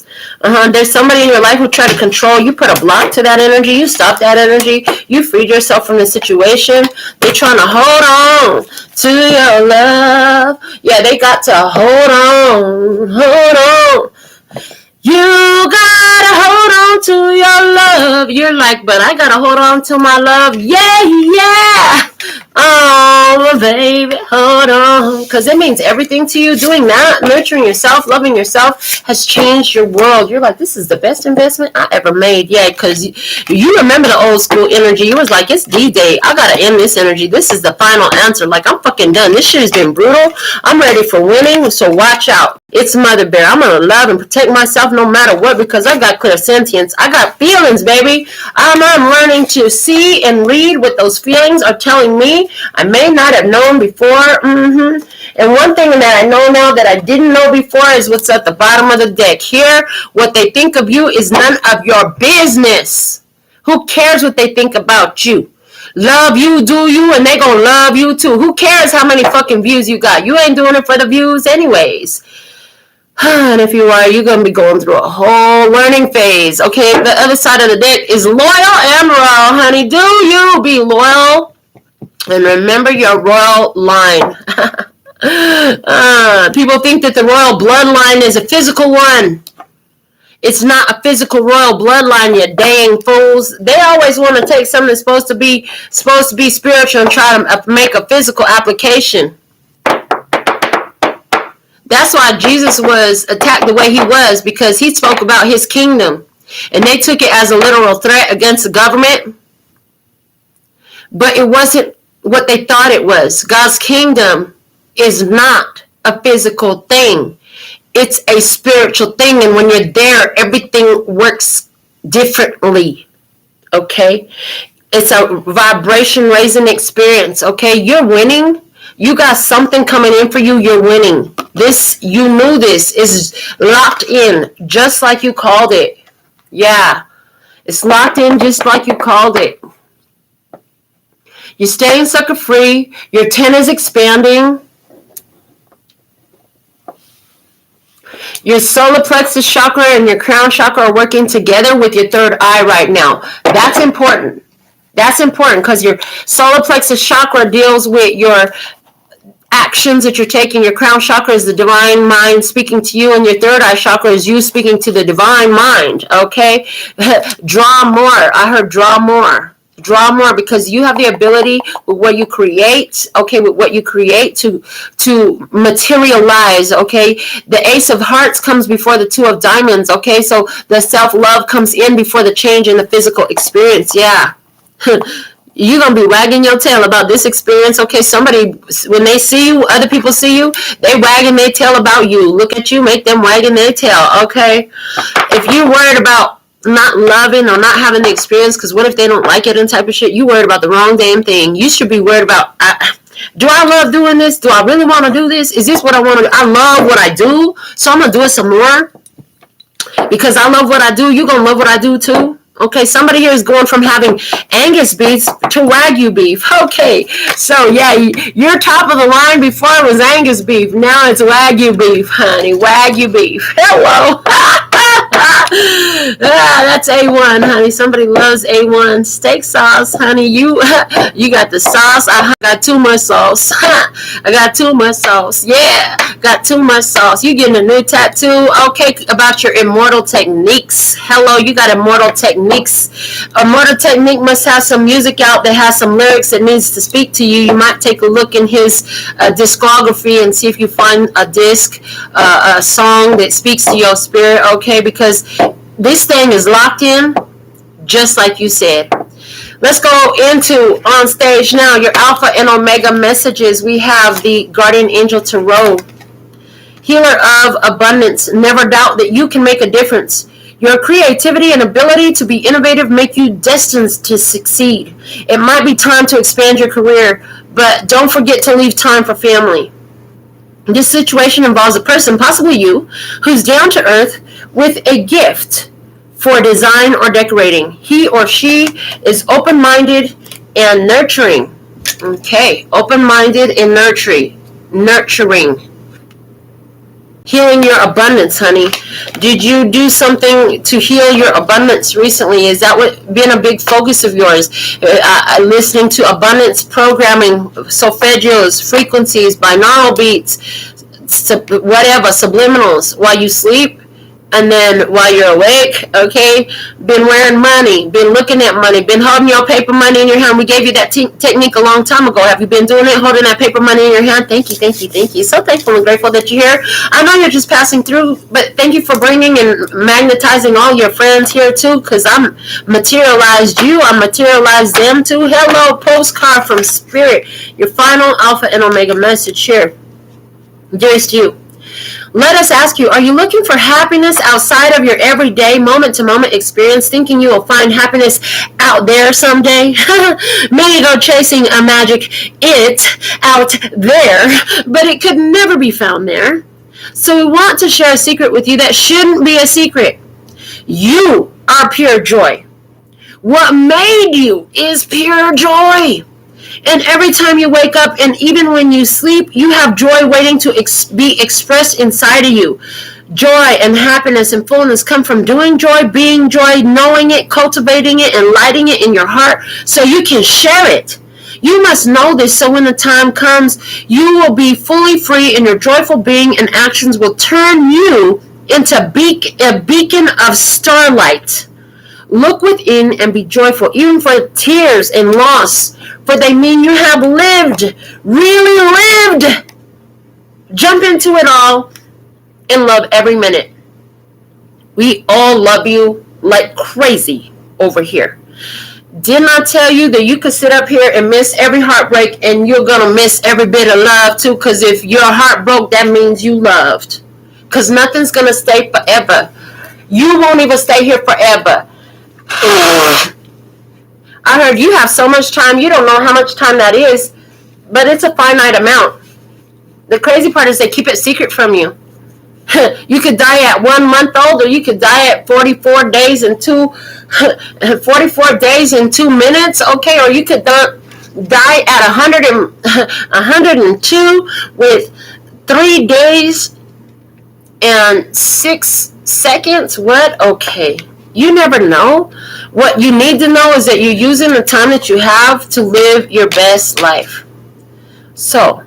There's somebody in your life who tried to control. You put a block to that energy. You stopped that energy. You freed yourself from the situation. They're trying to hold on to your love. Yeah, they got to hold on. Hold on. You gotta hold on to your love. You're like, but I gotta hold on to my love. Yeah, yeah. Oh, baby, hold on. Because it means everything to you. Doing that, nurturing yourself, loving yourself has changed your world. You're like, this is the best investment I ever made. Yeah, because you remember the old school energy. You was like, it's D-Day. I got to end this energy. This is the final answer. Like, I'm fucking done. This shit has been brutal. I'm ready for winning, so watch out. It's Mother Bear. I'm going to love and protect myself no matter what because I got clairsentience. I got feelings, baby. I'm learning to see and read what those feelings are telling me. I may not have known before. And one thing that I know now that I didn't know before is what's at the bottom of the deck. Here, what they think of you is none of your business. Who cares what they think about you? Love you, do you, and they gonna love you too. Who cares how many fucking views you got? You ain't doing it for the views anyways. And if you are, you're going to be going through a whole learning phase. Okay, the other side of the deck is loyal and royal, honey. Do you be loyal? And remember your royal line. People think that the royal bloodline is a physical one. It's not a physical royal bloodline, you dang fools. They always want to take something that's supposed to be spiritual and try to make a physical application. That's why Jesus was attacked the way he was, because he spoke about his kingdom. And they took it as a literal threat against the government. But it wasn't what they thought it was. God's kingdom is not a physical thing. It's a spiritual thing. And when you're there, everything works differently. Okay? It's a vibration raising experience. Okay? You're winning. You got something coming in for you. You're winning. This, you knew this is locked in just like you called it. Yeah. It's locked in just like you called it. You're staying sucker free. Your 10 is expanding. Your solar plexus chakra and your crown chakra are working together with your third eye right now. That's important. That's important because your solar plexus chakra deals with your actions that you're taking. Your crown chakra is the divine mind speaking to you, and your third eye chakra is you speaking to the divine mind. Okay? Draw more. I heard draw more. Draw more, because you have the ability with what you create, okay, with what you create to materialize, okay? The Ace of Hearts comes before the Two of Diamonds, okay? So the self-love comes in before the change in the physical experience. Yeah. You're going to be wagging your tail about this experience, okay? Somebody, when they see you, other people see you, they wagging their tail about you. Look at you, make them wagging their tail, okay? If you're worried about not loving or not having the experience, because what if they don't like it and type of shit, you worried about the wrong damn thing. You should be worried about, do I love doing this? Do I really want to do this? Is this what I want to do? I love what I do, so I'm going to do it some more. Because I love what I do, you're going to love what I do too. Okay, somebody here is going from having Angus beef to Wagyu beef. Okay, so yeah, you're top of the line. Before it was Angus beef. Now it's Wagyu beef, honey. Wagyu beef. Hello. That's A1, honey. Somebody loves A1 steak sauce, honey. You got the sauce. I got too much sauce. I got too much sauce. Yeah, got too much sauce. You getting a new tattoo? Okay, about your immortal techniques. Hello, you got immortal techniques. Immortal technique must have some music out that has some lyrics that needs to speak to you. You might take a look in his discography and see if you find a disc, a song that speaks to your spirit. Okay, because this thing is locked in, just like you said. Let's go into on stage now your Alpha and Omega messages. We have the Guardian Angel Tarot. Healer of abundance. Never doubt that you can make a difference. Your creativity and ability to be innovative make you destined to succeed. It might be time to expand your career, but don't forget to leave time for family. This situation involves a person, possibly you, who's down to earth with a gift for design or decorating. He or she is open-minded and nurturing. Okay, open-minded and nurturing. Healing your abundance, honey. Did you do something to heal your abundance recently? Is that what been a big focus of yours? Listening to abundance programming, solfeggios, frequencies, binaural beats, whatever, subliminals while you sleep? And then while you're awake, okay, been wearing money, been looking at money, been holding your paper money in your hand. We gave you that technique a long time ago. Have you been doing it, holding that paper money in your hand? Thank you, thank you, thank you. So thankful and grateful that you're here. I know you're just passing through, but thank you for bringing and magnetizing all your friends here too, because I'm materialized you, I materialized them too. Hello, postcard from Spirit. Your final Alpha and Omega message here. Dearest you. Let us ask you, are you looking for happiness outside of your everyday moment-to-moment experience, thinking you will find happiness out there someday? Many go chasing a magic it out there, but it could never be found there. So we want to share a secret with you that shouldn't be a secret. You are pure joy. What made you is pure joy. And every time you wake up and even when you sleep, you have joy waiting to be expressed inside of you. Joy and happiness and fullness come from doing joy, being joy, knowing it, cultivating it, and lighting it in your heart so you can share it. You must know this so when the time comes, you will be fully free and your joyful being and actions will turn you into a beacon of starlight. Look within and be joyful, even for tears and loss, for they mean you have lived, really lived. Jump into it all and love every minute. We all love you like crazy over here. Didn't I tell you that you could sit up here and miss every heartbreak and you're going to miss every bit of love too? Because if your heart broke, that means you loved. Because nothing's going to stay forever. You won't even stay here forever. I heard you have so much time, you don't know how much time that is, but it's a finite amount. The crazy part is they keep it secret from you. You could die at 1 month old, or you could die at 44 days and 44 days and 2 minutes, okay, or you could die at 102 with 3 days and 6 seconds. What? Okay. You never know. What you need to know is that you're using the time that you have to live your best life. So,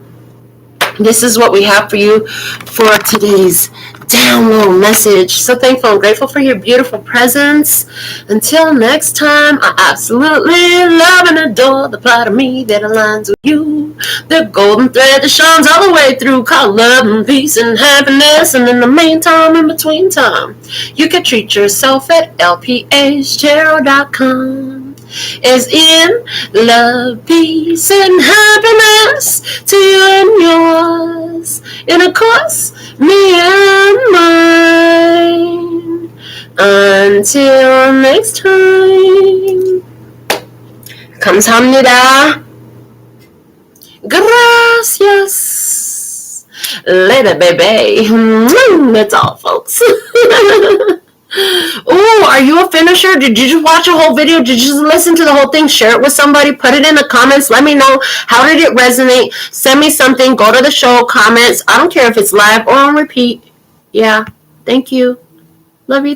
this is what we have for you for today's download message. So thankful and grateful for your beautiful presence. Until next time, I absolutely love and adore the part of me that aligns with you. The golden thread that shines all the way through, called love and peace and happiness. And in the meantime, in between time, you can treat yourself at LPHtarot.com. Is in love, peace, and happiness to you and yours. And of course, me and mine. Until next time. Kamsahamnida. Gracias. Later, baby. That's all, folks. Oh, are you a finisher? Did you just watch a whole video? Did you just listen to the whole thing? Share it with somebody. Put it in the comments. Let me know. How did it resonate? Send me something. Go to the show. Comments. I don't care if it's live or on repeat. Yeah. Thank you. Love you.